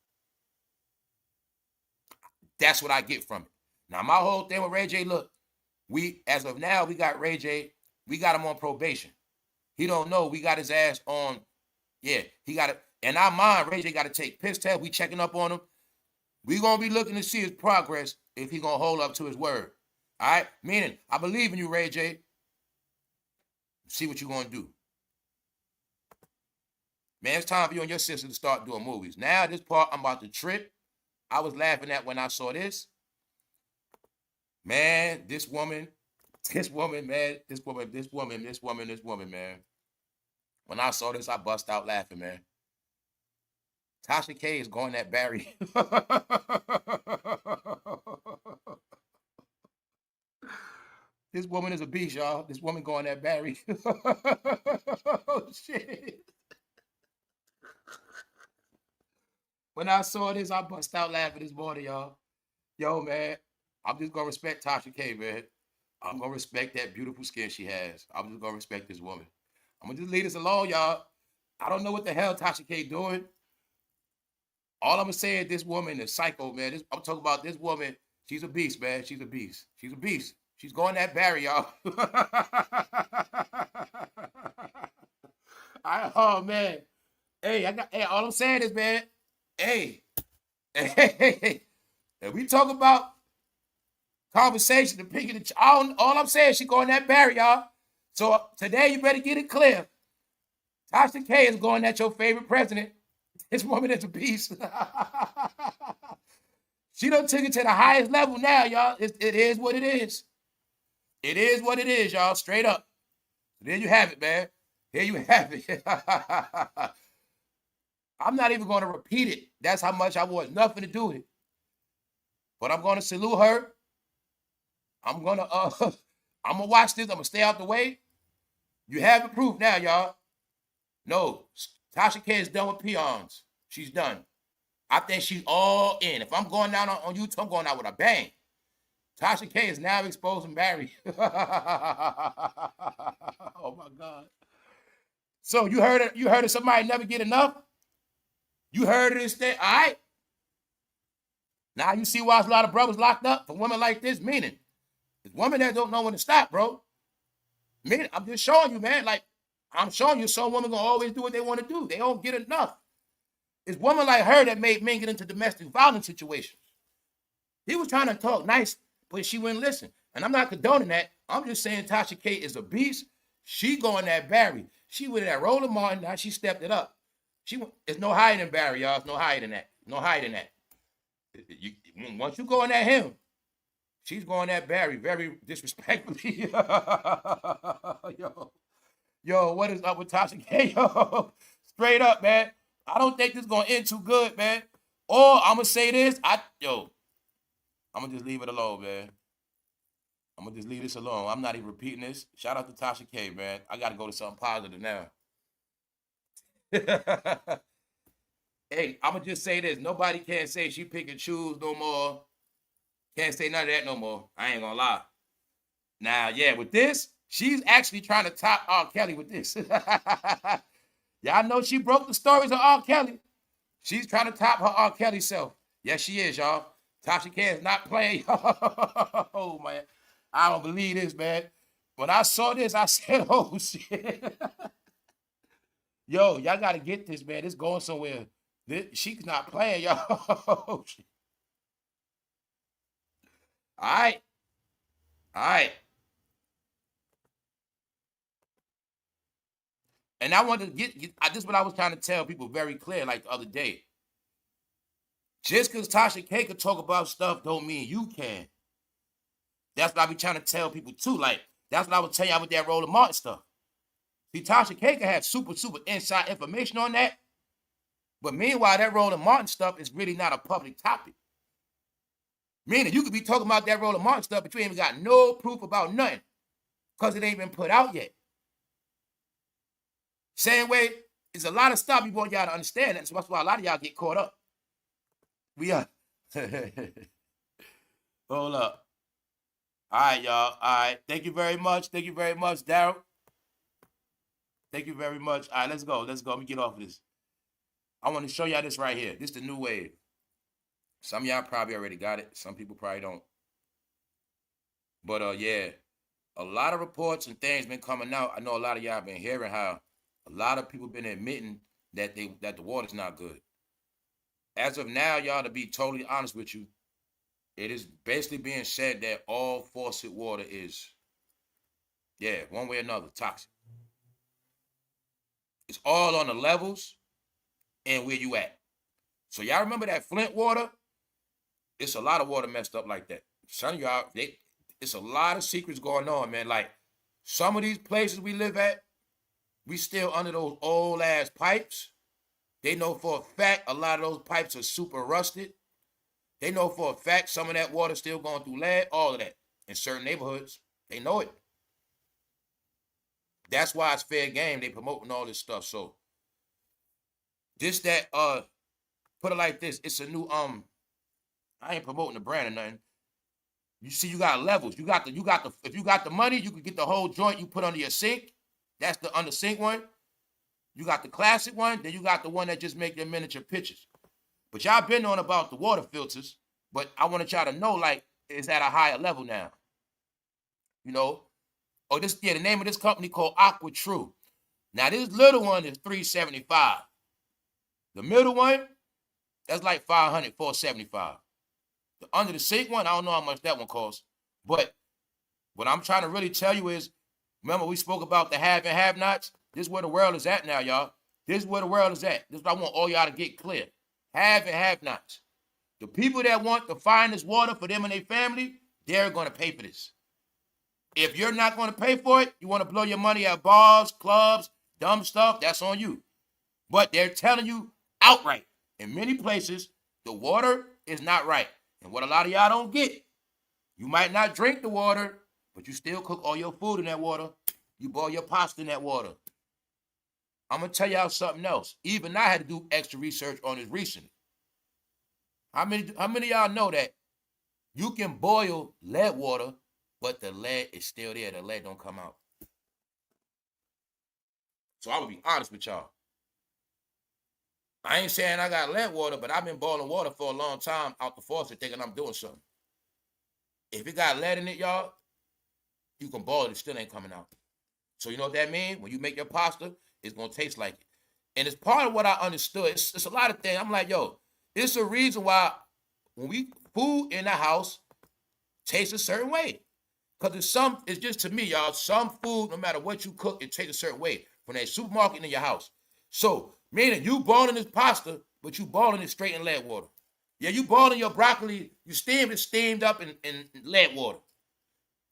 That's what I get from it. Now, my whole thing with Ray J, look, as of now, we got Ray J, we got him on probation. He don't know we got his ass on, yeah, he got it. In our mind, Ray J got to take piss test. We checking up on him. We going to be looking to see his progress if he going to hold up to his word. All right? Meaning, I believe in you, Ray J. See what you going to do. Man, it's time for you and your sister to start doing movies. Now, this part, I'm about to trip. I was laughing at when I saw this. Man, this woman, man. When I saw this, I bust out laughing, man. Tasha K is going at Barry. This woman is a beast, y'all. This woman going at Barry. Oh, shit. When I saw this, I bust out laughing this morning, y'all. Yo, man, I'm just going to respect Tasha K, man. I'm going to respect that beautiful skin she has. I'm just going to respect this woman. I'm going to just leave this alone, y'all. I don't know what the hell Tasha K doing. All I'm going to say is this woman is psycho, man. I'm talking about this woman. She's a beast, man. She's a beast. She's a beast. She's going at Barry, y'all. Oh, man. Hey, all I'm saying is, man, hey, and we talk about conversation, the picking the all I'm saying, she going at Barry, y'all. So today you better get it clear. Tasha K is going at your favorite president. This woman is a beast. She done took it to the highest level now, y'all. It is what it is. It is what it is, y'all. Straight up. There you have it, man. Here you have it. I'm not even going to repeat it. That's how much I want nothing to do with it. But I'm going to salute her. I'm going to watch this. I'm going to stay out the way. You have the proof now, y'all. No, Tasha K is done with peons. She's done. I think she's all in. If I'm going down on YouTube, I'm going out with a bang. Tasha K is now exposing Barry. Oh, my God. So you heard of somebody never get enough? You heard of this thing, all right? Now you see why there's a lot of brothers locked up for women like this, meaning it's women that don't know when to stop, bro. Meaning, I'm just showing you, man, like, I'm showing you some women gonna always do what they want to do. They don't get enough. It's women like her that made men get into domestic violence situations. He was trying to talk nice, but she wouldn't listen. And I'm not condoning that. I'm just saying Tasha K is a beast. She going that Barry. She went in that Roller Martin. Now she stepped it up. It's no higher than Barry, y'all. It's no higher than that. No higher than that. Once you go in at him, she's going at Barry very disrespectfully. Yo, what is up with Tasha K? Yo, straight up, man. I don't think this is going to end too good, man. Or I'm going to say this. I'm going to just leave it alone, man. I'm going to just leave this alone. I'm not even repeating this. Shout out to Tasha K, man. I got to go to something positive now. Hey, I'm going to just say this. Nobody can say she pick and choose no more. Can't say none of that no more. I ain't going to lie. Now, yeah, with this, she's actually trying to top R. Kelly with this. Y'all know she broke the stories of R. Kelly. She's trying to top her R. Kelly self. Yes, she is, y'all. Tasha K is not playing. Oh, man. I don't believe this, man. When I saw this, I said, oh, shit. Yo, y'all got to get this, man. It's going somewhere. She's not playing, y'all. All right. All right. And I wanted to get this is what I was trying to tell people very clear, like the other day. Just because Tasha K can talk about stuff don't mean you can. That's what I be trying to tell people too. Like, that's what I was telling y'all with that Roller Martin stuff. See, Tasha K can have super inside information on that. But meanwhile, that Roller Martin stuff is really not a public topic. Meaning you could be talking about that Roller Martin stuff, but you ain't even got no proof about nothing. Because it ain't been put out yet. Same way, there's a lot of stuff we want y'all to understand. That's why a lot of y'all get caught up. We are. Hold up. All right, y'all. All right. Thank you very much. Thank you very much, Daryl. Thank you very much. All right, let's go. Let's go. Let me get off of this. I want to show y'all this right here. This is the new wave. Some of y'all probably already got it. Some people probably don't. But, yeah, a lot of reports and things been coming out. I know a lot of y'all been hearing how a lot of people been admitting that the water's not good. As of now, y'all, to be totally honest with you, it is basically being said that all faucet water is, yeah, one way or another, toxic. It's all on the levels and where you at. So y'all remember that Flint water? It's a lot of water messed up like that. Some of y'all, it's a lot of secrets going on, man. Like, some of these places we live at, we still under those old ass pipes. They know for a fact a lot of those pipes are super rusted. They know for a fact some of that water still going through lead, all of that. In certain neighborhoods, they know it. That's why it's fair game. They promoting all this stuff. So, put it like this. It's a new, I ain't promoting the brand or nothing. You see, you got levels. If you got the money, you can get the whole joint you put under your sink. That's the under sink one. You got the classic one, then you got the one that just make your miniature pictures. But y'all been on about the water filters, but I wanted y'all to know, like, it's at a higher level now. You know? Oh, the name of this company called Aqua True. Now, this little one is $375. The middle one, that's like $500, $475. The under the sink one, I don't know how much that one costs. But what I'm trying to really tell you is, remember we spoke about the have and have-nots? This is where the world is at now, y'all. This is where the world is at. This is what I want all y'all to get clear. Have and have-nots. The people that want the finest water for them and their family, they're going to pay for this. If you're not going to pay for it, you want to blow your money at bars, clubs, dumb stuff, that's on you. But they're telling you outright, in many places, the water is not right. And what a lot of y'all don't get, you might not drink the water, but you still cook all your food in that water. You boil your pasta in that water. I'm going to tell y'all something else. Even I had to do extra research on this recently. How many of y'all know that you can boil lead water, but the lead is still there. The lead don't come out. So I will be honest with y'all. I ain't saying I got lead water, but I've been boiling water for a long time out the faucet thinking I'm doing something. If it got lead in it, y'all, you can boil it, it still ain't coming out. So you know what that means? When you make your pasta, it's going to taste like it. And it's part of what I understood. It's a lot of things. I'm like, yo, it's a reason why when we food in the house tastes a certain way. Because it's just to me, y'all, some food, no matter what you cook, it tastes a certain way from that supermarket in your house. So, meaning you boiling this pasta, but you boiling it straight in lead water. Yeah, you boiling your broccoli, you steamed up in lead water.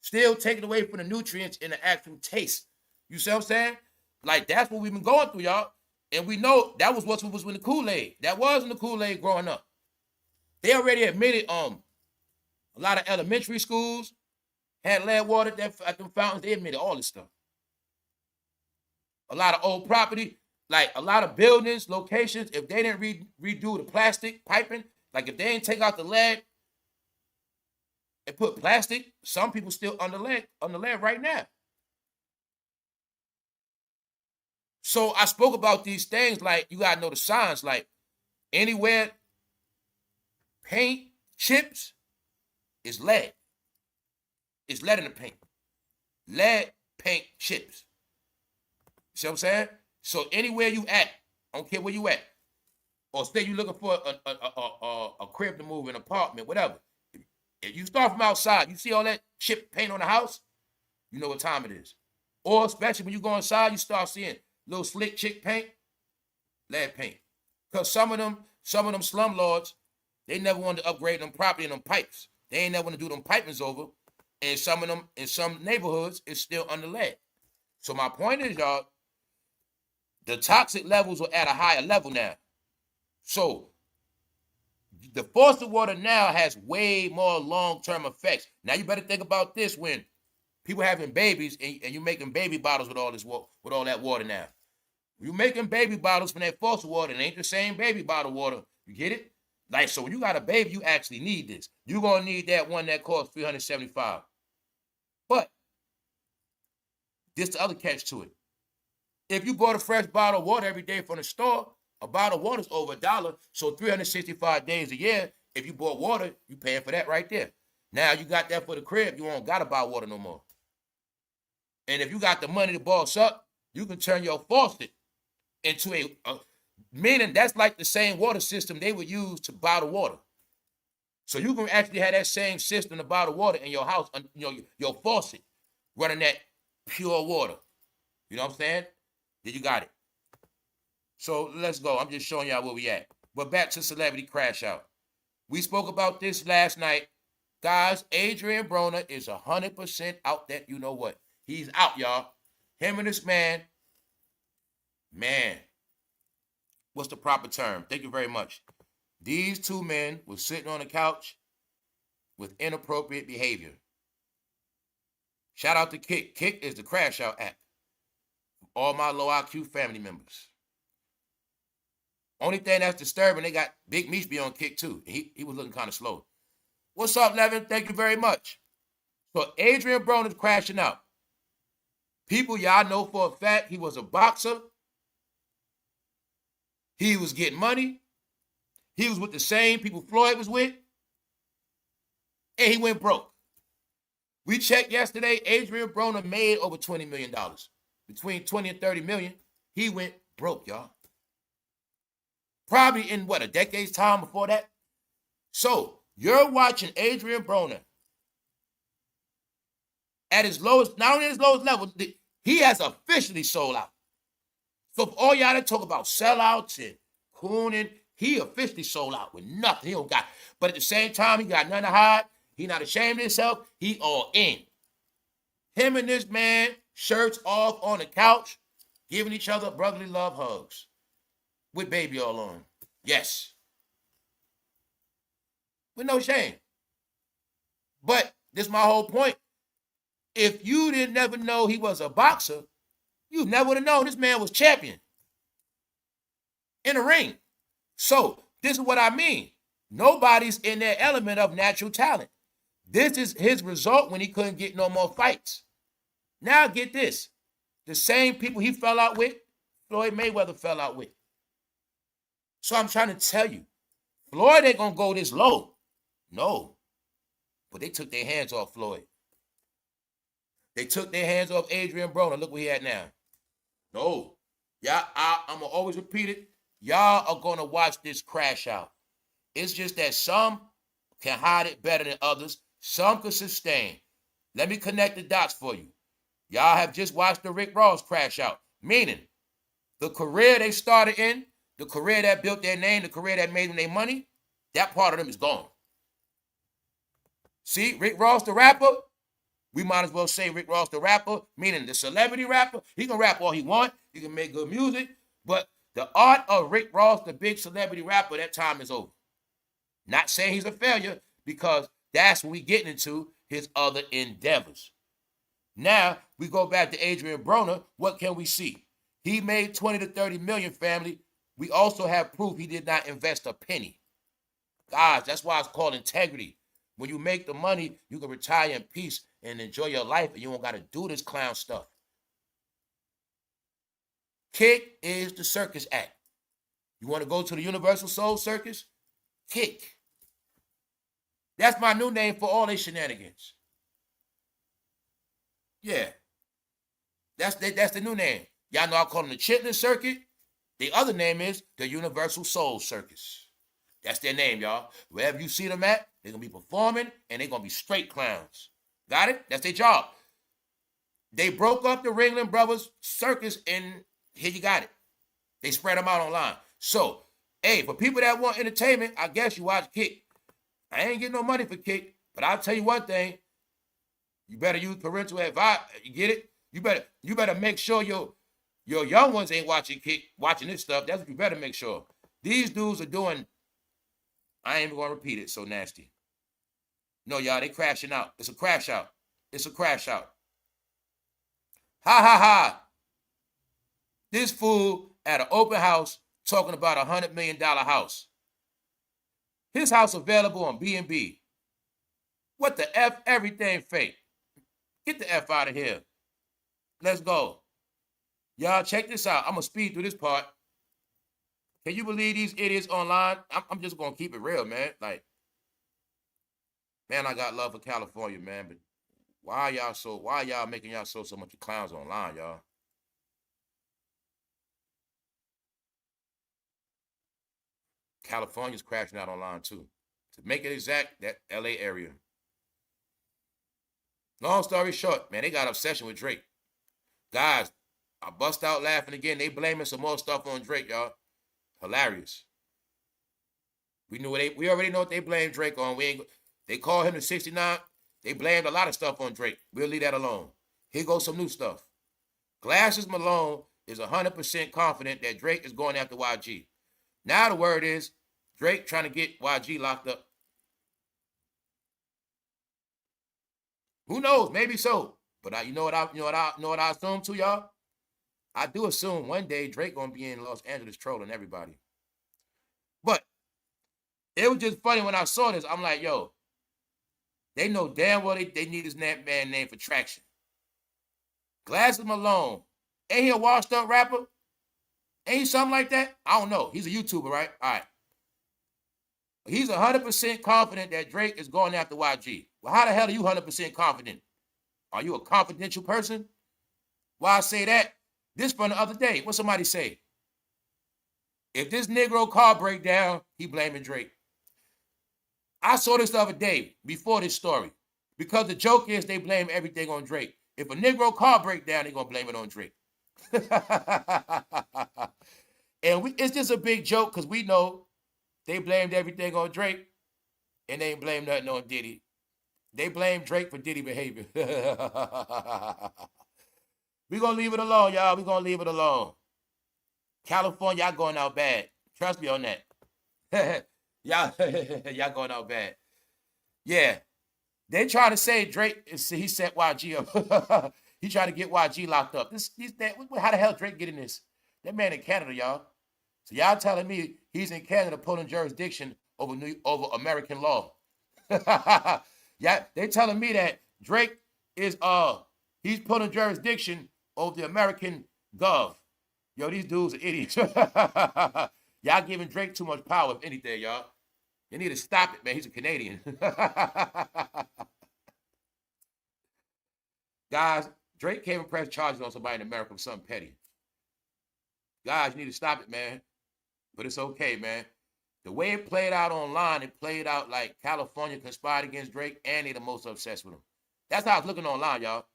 Still taking away from the nutrients in the actual taste. You see what I'm saying? Like, that's what we've been going through, y'all. And we know that was what was in the Kool-Aid. That was in the Kool-Aid growing up. They already admitted a lot of elementary schools had lead water at them fountains. They admitted all this stuff. A lot of old property, like a lot of buildings, locations, if they didn't redo the plastic piping, like if they didn't take out the lead and put plastic, some people still under lead right now. So I spoke about these things, like you gotta know the signs, like anywhere paint chips is lead. It's lead in the paint. Lead paint chips. See what I'm saying? So anywhere you at, I don't care where you at, or say you looking for a crib to move, an apartment, whatever. If you start from outside, you see all that chip paint on the house, you know what time it is. Or especially when you go inside, you start seeing little slick chick paint, lead paint. Because some of them slumlords, they never wanted to upgrade them property and them pipes. They ain't never want to do them pipings over. And some of them, in some neighborhoods, it's still under lead. So my point is, y'all, the toxic levels are at a higher level now. So the faucet water now has way more long-term effects. Now you better think about this when people having babies and you making baby bottles with all that water now. You making baby bottles from that faucet water, it ain't the same baby bottle water. You get it? Like, so when you got a baby, you actually need this. You're going to need that one that costs $375. But this the other catch to it. If you bought a fresh bottle of water every day from the store, a bottle of water is over $1. So 365 days a year, if you bought water, you paying for that right there. Now you got that for the crib, you don't got to buy water no more. And if you got the money to boss up, you can turn your faucet into meaning that's like the same water system they would use to bottle water. So you can actually have that same system to bottle water in your house, your faucet, running that pure water. You know what I'm saying? Then you got it. So let's go. I'm just showing y'all where we at. But back to celebrity crash out. We spoke about this last night. Guys, adrienbroner is 100% out that you know what. He's out, y'all. Him and this man, what's the proper term? Thank you very much. These two men were sitting on the couch with inappropriate behavior. Shout out to Kick. Kick is the crash out app. All my low IQ family members. Only thing that's disturbing, they got Big Meech be on Kick too. He was looking kind of slow. What's up, Levin? Thank you very much. So adrienbroner is crashing out. People y'all know for a fact he was a boxer. He was getting money. He was with the same people Floyd was with. And he went broke. We checked yesterday, adrienbroner made over $20 million. Between 20 and 30 million. He went broke, y'all. Probably in, a decade's time before that? So, you're watching adrienbroner at his lowest, not only his lowest level, he has officially sold out. So, for all y'all that talk about sellouts and cooning, he officially sold out with nothing. He don't got, but at the same time, he got nothing to hide. He not ashamed of himself. He all in. Him and this man, shirts off on the couch, giving each other brotherly love hugs. With baby all on. Yes. With no shame. But this is my whole point. If you didn't never know he was a boxer, you never would have known this man was champion. In the ring. So, this is what I mean. Nobody's in their element of natural talent. This is his result when he couldn't get no more fights. Now get this. The same people he fell out with, Floyd Mayweather fell out with. So I'm trying to tell you, Floyd ain't gonna go this low. No. But they took their hands off Floyd. They took their hands off adrienbroner. Look what he had now. No. Y'all, I'm gonna always repeat it. Y'all are gonna watch this crash out. It's just that some can hide it better than others. Some can sustain. Let me connect the dots for you. Y'all have just watched the Rick Ross crash out. Meaning, the career they started in, the career that built their name, the career that made them their money, that part of them is gone. See, Rick Ross the rapper, we might as well say Rick Ross the rapper, meaning the celebrity rapper. He can rap all he want. He can make good music. But the art of Rick Ross, the big celebrity rapper, that time is over. Not saying he's a failure, because that's when we getting into his other endeavors. Now, we go back to adrienbroner. What can we see? He made 20 to 30 million, family. We also have proof he did not invest a penny. Guys, that's why it's called integrity. When you make the money, you can retire in peace and enjoy your life, and you don't got to do this clown stuff. Kick is the circus act. You want to go to the Universal Soul Circus? Kick. That's my new name for all these shenanigans. Yeah. That's the new name. Y'all know I call them the Chitlin Circuit. The other name is the Universal Soul Circus. That's their name, y'all. Wherever you see them at, they're going to be performing, and they're going to be straight clowns. Got it? That's their job. They broke up the Ringling Brothers Circus, and here you got it. They spread them out online. So, hey, for people that want entertainment, I guess you watch Kick. I ain't getting no money for Kick, but I'll tell you one thing. You better use parental advice. You get it? You better make sure your young ones ain't watching Kick, watching this stuff. That's what you better make sure. These dudes are doing, I ain't even going to repeat it, so nasty. No, y'all, they crashing out. It's a crash out. It's a crash out. Ha, ha, ha. This fool at an open house talking about $100 million house. His house available on BNB. What the F? Everything fake. Get the F out of here. Let's go. Y'all, check this out. I'm going to speed through this part. Can you believe these idiots online? I'm just going to keep it real, man. Like, man, I got love for California, man. But why y'all making y'all so much clowns online, y'all? California's crashing out online, too. To make it exact, that LA area. Long story short, man, they got obsession with Drake. Guys, I bust out laughing again. They blaming some more stuff on Drake, y'all. Hilarious. We already know what they blame Drake on. They call him the 69. They blamed a lot of stuff on Drake. We'll leave that alone. Here goes some new stuff. Glasses Malone is 100% confident that Drake is going after YG. Now the word is Drake trying to get YG locked up. Who knows? Maybe so. But you know what I assume too, y'all? I do assume one day Drake gonna be in Los Angeles trolling everybody. But it was just funny when I saw this. I'm like, yo, they know damn well they need this man name for traction. Glasses Malone. Ain't he a washed up rapper? Ain't he something like that? I don't know. He's a YouTuber, right? All right. He's 100% confident that Drake is going after YG. Well, how the hell are you 100% confident? Are you a confidential person? Why I say that? This from the other day. What somebody say? If this Negro car break down, he blaming Drake. I saw this the other day before this story. Because the joke is they blame everything on Drake. If a Negro car break down, they're going to blame it on Drake. And it's just a big joke because we know they blamed everything on Drake and they ain't blamed nothing on Diddy. They blame Drake for Diddy behavior. We're going to leave it alone, y'all. We're going to leave it alone. California, y'all going out bad. Trust me on that. y'all going out bad. Yeah. They try to say Drake, he set YG up. He tried to get YG locked up. How the hell Drake getting this? That man in Canada, y'all. So y'all telling me he's in Canada pulling jurisdiction over American law. Yeah, they telling me that Drake is he's pulling jurisdiction over the American gov. Yo, these dudes are idiots. Y'all giving Drake too much power, if anything, y'all. You need to stop it, man. He's a Canadian. Guys, Drake came and pressed charges on somebody in America for something petty. Guys, you need to stop it, man. But it's okay, man. The way it played out online, it played out like California conspired against Drake, and they the most obsessed with him. That's how it's looking online, y'all.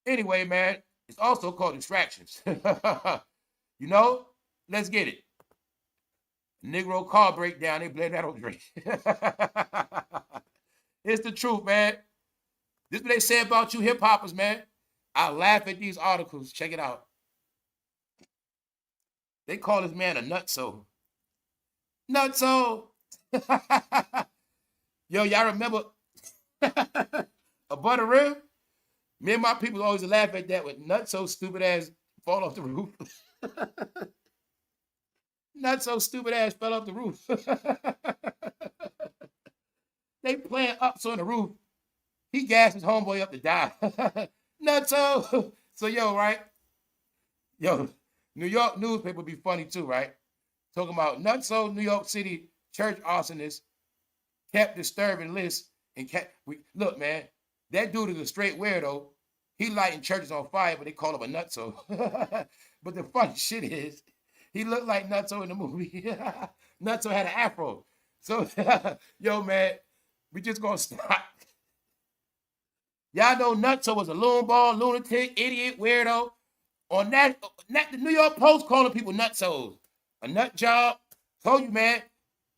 Anyway, man, it's also called distractions. You know, let's get it. Negro car breakdown, they blame that on Drake. It's the truth, man. This is what they say about you hip-hoppers, man. I laugh at these articles. Check it out. They call this man a nutso. Nutso. Yo, y'all remember a butter rim? Me and my people always laugh at that with nutso stupid ass fall off the roof. Nutso stupid ass fell off the roof. They playing ups on the roof. He gassed his homeboy up to die. Nutso. So, yo, right? Yo, New York newspaper be funny too, right? Talking about Nutso, New York City church arsonist kept disturbing lists and look, man, that dude is a straight weirdo. He lighting churches on fire, but they call him a nutso. But the funny shit is, he looked like Nutso in the movie. Nutso had an afro. So, yo, man, we just gonna stop. Y'all know Nutso was a loonball, lunatic, idiot, weirdo. On that, the New York Post calling people nutsos. A nut job. Told you, man,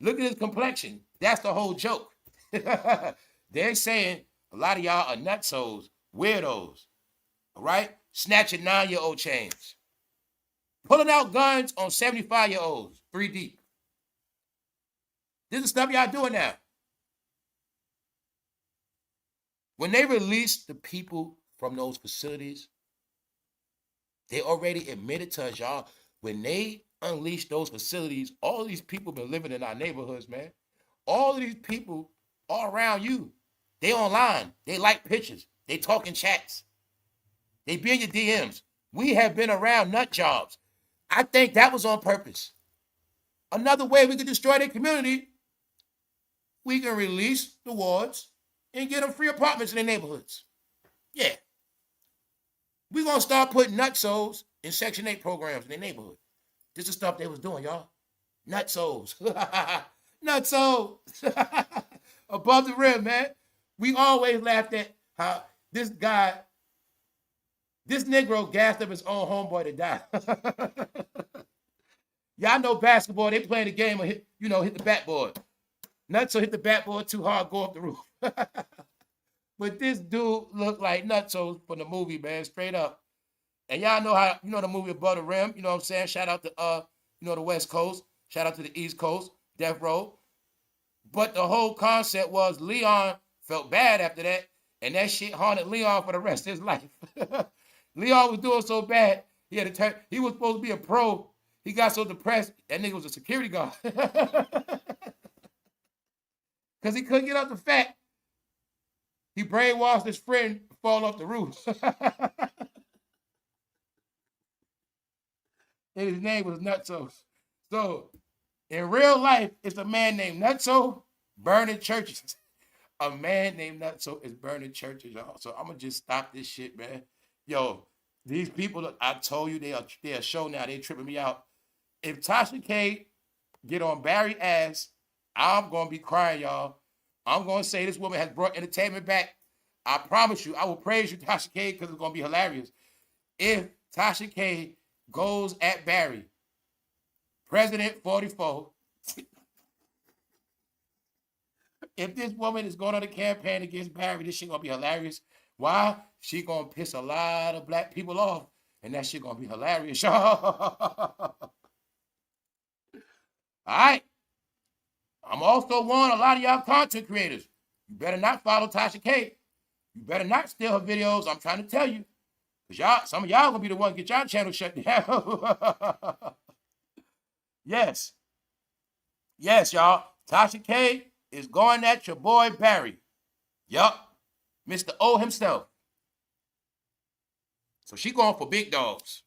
look at his complexion. That's the whole joke. They're saying a lot of y'all are nutsos, weirdos, all right? Snatching 9-year-old chains. Pulling out guns on 75-year-olds, 3 deep. This is stuff y'all doing now. When they released the people from those facilities, they already admitted to us, y'all, when they unleashed those facilities, all these people been living in our neighborhoods, man. All of these people are around you. They online. They like pictures. They talk in chats. They be in your DMs. We have been around nut jobs. I think that was on purpose. Another way we could destroy their community, we can release the wards and get them free apartments in their neighborhoods. Yeah. We're going to start putting nutsos in Section 8 programs in their neighborhood. This is stuff they was doing, y'all. Nutsos. Nutsos. Above the rim, man. We always laughed at how this guy, this Negro gassed up his own homeboy to die. Y'all know basketball, they playing the game and hit the backboard. Nutso hit the backboard too hard, go up the roof. But this dude looked like Nutso from the movie, man, straight up. And y'all know how, the movie Above the Rim, you know what I'm saying? Shout out to, the West Coast. Shout out to the East Coast, Death Row. But the whole concept was Leon felt bad after that, and that shit haunted Leon for the rest of his life. Leon was doing so bad, he had to turn, he was supposed to be a pro. He got so depressed, that nigga was a security guard. Because he couldn't get up the fact. He brainwashed his friend to fall off the roof. And his name was Nutso. So, in real life, it's a man named Nutso burning churches. A man named Nutso is burning churches, y'all. So, I'm going to just stop this shit, man. Yo, these people, I told you, they are a show now. They tripping me out. If Tasha K get on Barry's ass, I'm going to be crying, y'all. I'm going to say this woman has brought entertainment back. I promise you, I will praise you, Tasha K, because it's going to be hilarious. If Tasha K goes at Barry, President 44, if this woman is going on a campaign against Barry, this shit going to be hilarious. Why? She going to piss a lot of black people off, and that shit going to be hilarious, y'all. All right. I'm also warning a lot of y'all content creators. You better not follow Tasha K. You better not steal her videos. I'm trying to tell you. Because some of y'all going to be the one to get y'all channel shut down. Yes. Yes, y'all. Tasha K is going at your boy Barry. Yup. Mr. O himself. So she going for big dogs.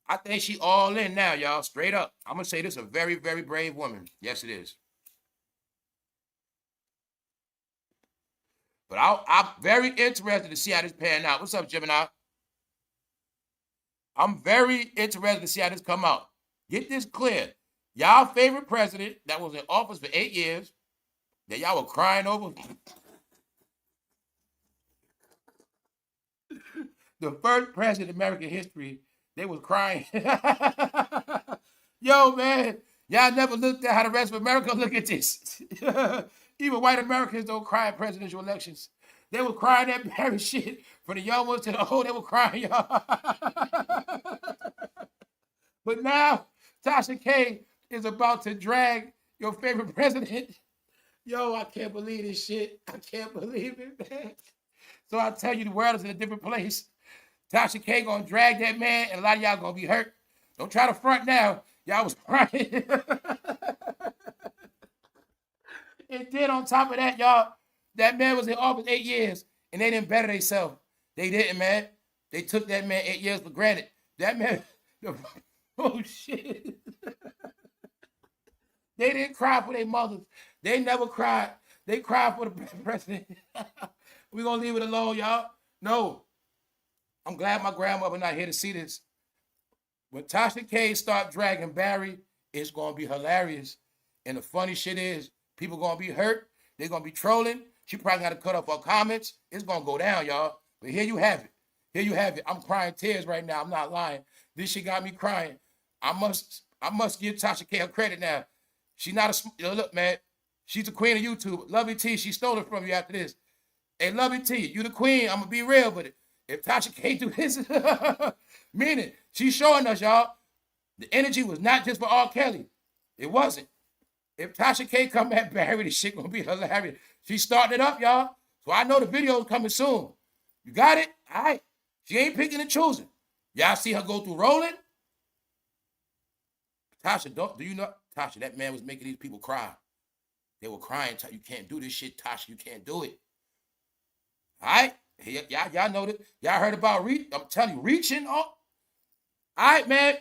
I think she all in now, y'all. Straight up. I'm going to say this is a very, very brave woman. Yes, it is. But I'm very interested to see how this pan out. What's up, Gemini? I'm very interested to see how this come out. Get this clear. Y'all favorite president that was in office for 8 years, that y'all were crying over. The first president in American history, they was crying. Yo, man, y'all never looked at how the rest of America look at this. Even white Americans don't cry at presidential elections. They were crying that very shit. From the young ones to the old, they were crying, y'all. But now, Tasha K is about to drag your favorite president. Yo, I can't believe this shit. I can't believe it, man. So I tell you, the world is in a different place. Tasha K gonna drag that man, and a lot of y'all gonna be hurt. Don't try to front now. Y'all was crying. And then on top of that, y'all, that man was in office 8 years, and they didn't better themselves. They didn't, man. They took that man 8 years for granted. That man, oh shit. They didn't cry for their mothers. They never cried. They cried for the president. We're gonna leave it alone, y'all. No. I'm glad my grandmother not here to see this. When Tasha K start dragging Barry, it's gonna be hilarious. And the funny shit is, people gonna be hurt. They're gonna be trolling. She probably gotta cut off her comments. It's gonna go down, y'all. But here you have it. Here you have it. I'm crying tears right now. I'm not lying. This shit got me crying. I must give Tasha K her credit now. She not a, look, man. She's the queen of YouTube. Lovey T, she stole it from you after this. Hey, Lovey T, you the queen. I'm gonna be real with it. If Tasha K do this, meaning she's showing us, y'all, the energy was not just for R. Kelly. It wasn't. If Tasha K come at Barry, this shit gonna be hilarious. She's starting it up, y'all. So I know the video is coming soon. You got it? All right. She ain't picking and choosing. Y'all see her go through rolling? Tasha, do you know? Tasha, that man was making these people cry. They were crying. You can't do this shit, Tasha. You can't do it. All right? Y'all know that. Y'all heard about I'm telling you, reaching up. All right, man.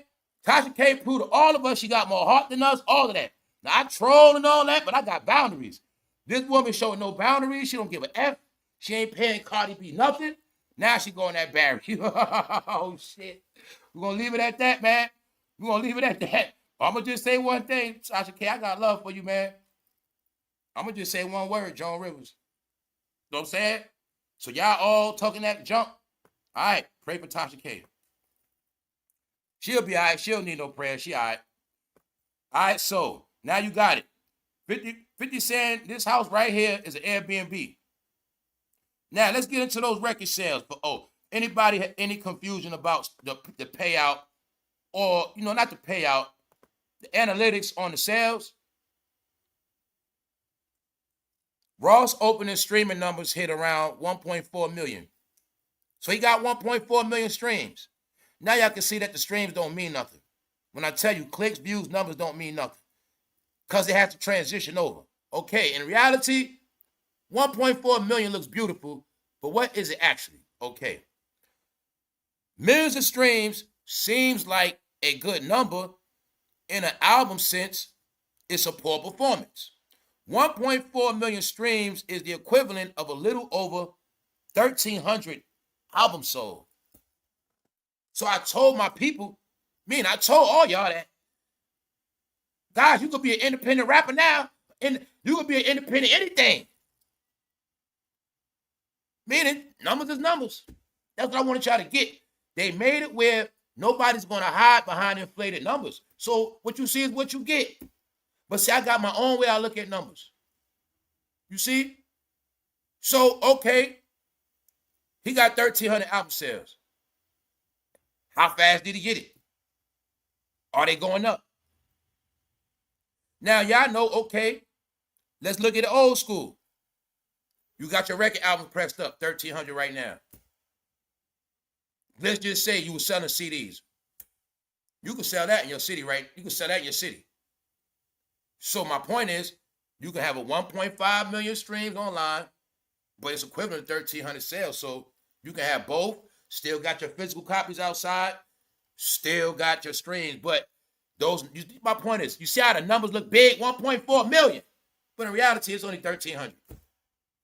Tasha K proved to all of us she got more heart than us, all of that. Now, I troll and all that, but I got boundaries. This woman showing no boundaries. She don't give a F. She ain't paying Cardib nothing. Now she going at Barry. Oh, shit. We're going to leave it at that, man. We're going to leave it at that. I'm going to just say one thing. Tasha K, I got love for you, man. I'm going to just say one word, Joan Rivers. You know what I'm saying? So y'all all talking that junk. All right, pray for Tasha K. She'll be all right. She don't need no prayer. She all right. All right, so now you got it. 50 saying this house right here is an Airbnb. Now let's get into those record sales. But anybody had any confusion about the payout, or not the payout, the analytics on the sales? Ross opening streaming numbers hit around 1.4 million. So he got 1.4 million streams. Now y'all can see that the streams don't mean nothing. When I tell you clicks, views, numbers don't mean nothing. Because they have to transition over. Okay, in reality, 1.4 million looks beautiful, but what is it actually? Okay. Millions of streams seems like a good number. In an album sense, it's a poor performance. 1.4 million streams is the equivalent of a little over 1,300 albums sold. So I told my people, I told all y'all that, guys, you could be an independent rapper now, and you could be an independent anything. Meaning, numbers is numbers. That's what I wanted y'all to get. They made it where nobody's going to hide behind inflated numbers. So what you see is what you get. But see, I got my own way I look at numbers. You see? So, okay, he got 1,300 album sales. How fast did he get it? Are they going up? Now, y'all know, okay, let's look at the old school. You got your record albums pressed up, 1,300 right now. Let's just say you were selling CDs. You can sell that in your city, right? You can sell that in your city. So my point is, you can have a 1.5 million streams online, but it's equivalent to 1,300 sales. So you can have both, still got your physical copies outside, Still got your streams, but my point is, you see how the numbers look big, 1.4 million, but in reality, it's only 1,300.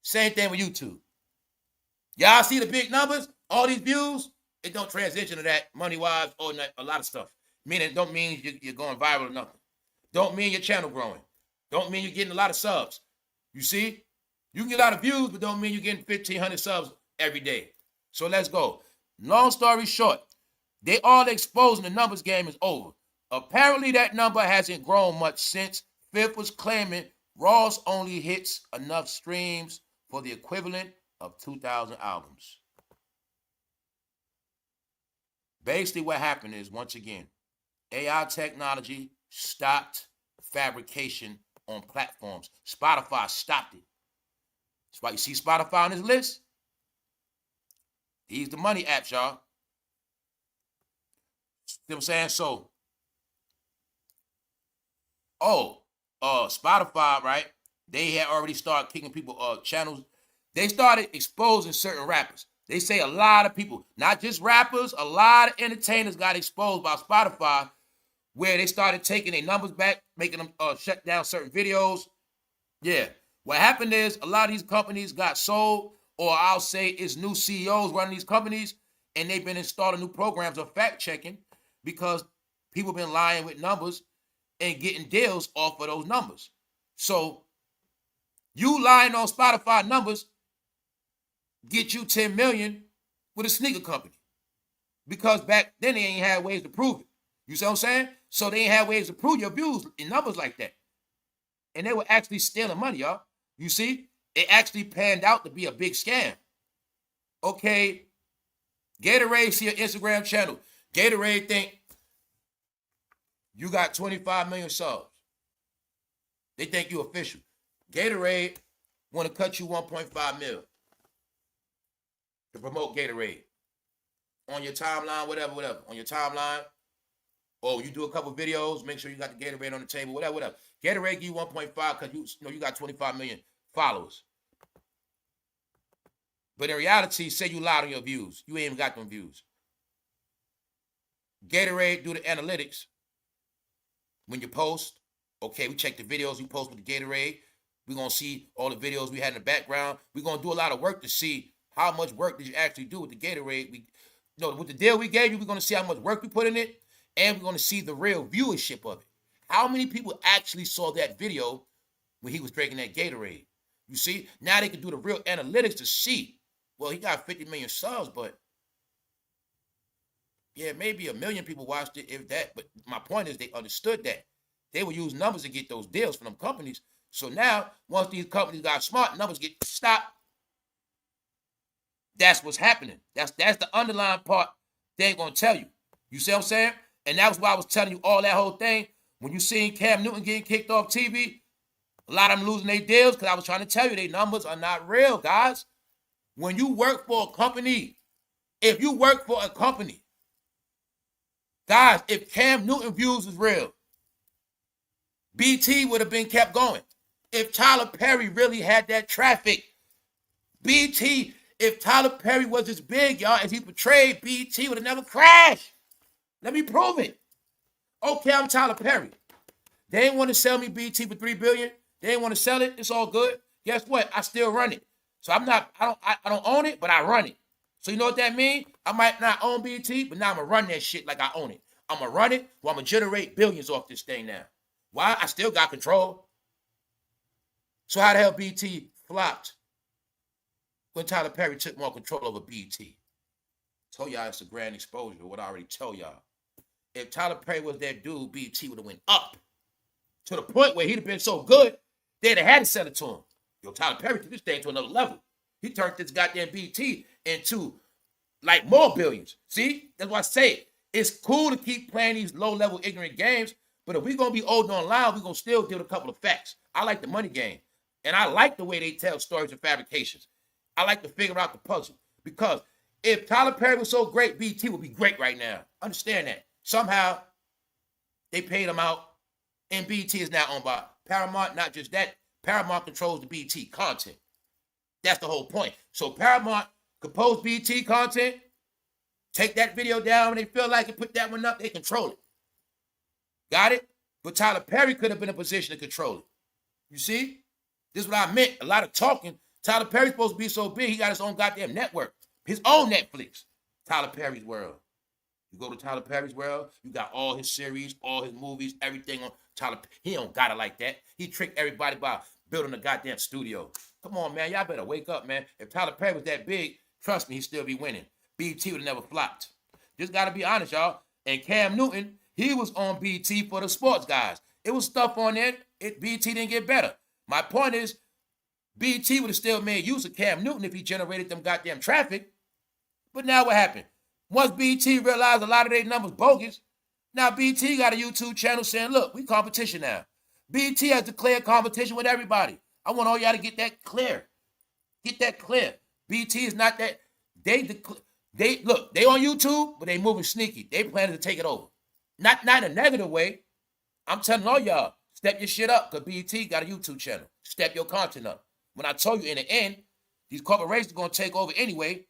Same thing with YouTube. Y'all see the big numbers, all these views, it don't transition to that money-wise or a lot of stuff. Meaning it don't mean you're going viral or nothing. Don't mean your channel growing. Don't mean you're getting a lot of subs. You see? You can get a lot of views, but don't mean you're getting 1,500 subs every day. So let's go. Long story short, they all exposing the numbers game is over. Apparently that number hasn't grown much since Fifth was claiming Ross only hits enough streams for the equivalent of 2,000 albums. Basically what happened is, once again, AI technology stopped fabrication on platforms. Spotify stopped it. That's why you see Spotify on this list. These the money apps, y'all. See what I'm saying? So, Spotify, right? They had already started kicking people channels. They started exposing certain rappers. They say a lot of people, not just rappers, a lot of entertainers got exposed by Spotify, where they started taking their numbers back, making them shut down certain videos. Yeah. What happened is a lot of these companies got sold, or I'll say it's new CEOs running these companies, and they've been installing new programs of fact checking because people been lying with numbers and getting deals off of those numbers. So you lying on Spotify numbers get you 10 million with a sneaker company, because back then they ain't had ways to prove it. You see what I'm saying? So they ain't had ways to prove your views in numbers like that. And they were actually stealing money, y'all. You see? It actually panned out to be a big scam. Okay, Gatorade see your Instagram channel. Gatorade think you got 25 million subs. They think you official. Gatorade want to cut you 1.5 mil to promote Gatorade on your timeline, whatever. On your timeline, or you do a couple videos, make sure you got the Gatorade on the table, whatever. Gatorade give you 1.5 because you got 25 million followers. But in reality, say you lied on your views. You ain't even got them views. Gatorade do the analytics. When you post, okay, we check the videos you post with the Gatorade. We're going to see all the videos we had in the background. We're going to do a lot of work to see how much work did you actually do with the Gatorade. With the deal we gave you, we're going to see how much work we put in it, and we're going to see the real viewership of it. How many people actually saw that video when he was drinking that Gatorade? You see, now they can do the real analytics to see, well, he got 50 million subs, but yeah, maybe 1 million people watched it, if that. But my point is they understood that. They would use numbers to get those deals from them companies. So now, once these companies got smart, numbers get stopped. That's what's happening. That's the underlying part they ain't going to tell you. You see what I'm saying? And that was why I was telling you all that whole thing. When you seen Cam Newton getting kicked off TV, a lot of them losing their deals, because I was trying to tell you, their numbers are not real, guys. When you work for a company, if you work for a company, guys, if Cam Newton views is real, BT would have been kept going. If Tyler Perry really had that traffic, BT, if Tyler Perry was as big, y'all, as he portrayed, BT would have never crashed. Let me prove it. Okay, I'm Tyler Perry. They didn't want to sell me BT for $3 billion. They didn't want to sell it. It's all good. Guess what? I still run it. So I don't own it, but I run it. So you know what that means? I might not own BT, but now I'm going to run that shit like I own it. I'm going to run it, or I'm going to generate billions off this thing now. Why? I still got control. So how the hell BT flopped when Tyler Perry took more control over BT? Told y'all it's a grand exposure, what I already told y'all. If Tyler Perry was that dude, BT would have went up to the point where he'd have been so good, they'd have had to sell it to him. Yo, Tyler Perry took this thing to another level. He turned this goddamn BT into like more billions. See? That's why I say it's cool to keep playing these low-level ignorant games, but if we're going to be old online, we're going to still deal with a couple of facts. I like the money game, and I like the way they tell stories and fabrications. I like to figure out the puzzle, because if Tyler Perry was so great, BT would be great right now. Understand that. Somehow, they paid him out, and BT is now owned by Paramount. Not just that, Paramount controls the BT content. That's the whole point. So Paramount could post BT content, Take that video down when they feel like it, put that one up, they control it. Got it? But Tyler Perry could have been in a position to control it. You see? This is what I meant. A lot of talking. Tyler Perry's supposed to be so big, he got his own goddamn network. His own Netflix. Tyler Perry's World. You go to Tyler Perry's World, you got all his series, all his movies, everything on Tyler. He don't got it like that. He tricked everybody by building a goddamn studio. Come on, man. Y'all better wake up, man. If Tyler Perry was that big, trust me, he'd still be winning. BT would have never flopped. Just got to be honest, y'all. And Cam Newton, he was on BT for the sports guys. It was stuff on there. BT didn't get better. My point is, BT would have still made use of Cam Newton if he generated them goddamn traffic. But now what happened? Once BT realized a lot of their numbers bogus, now BT got a YouTube channel saying, look, we competition now. BT has declared competition with everybody. I want all y'all to get that clear. Get that clear. BT is not that. Look, they on YouTube, but they moving sneaky. They planning to take it over. Not in a negative way. I'm telling all y'all, step your shit up, because BT got a YouTube channel. Step your content up. When I told you in the end, these corporations are going to take over anyway,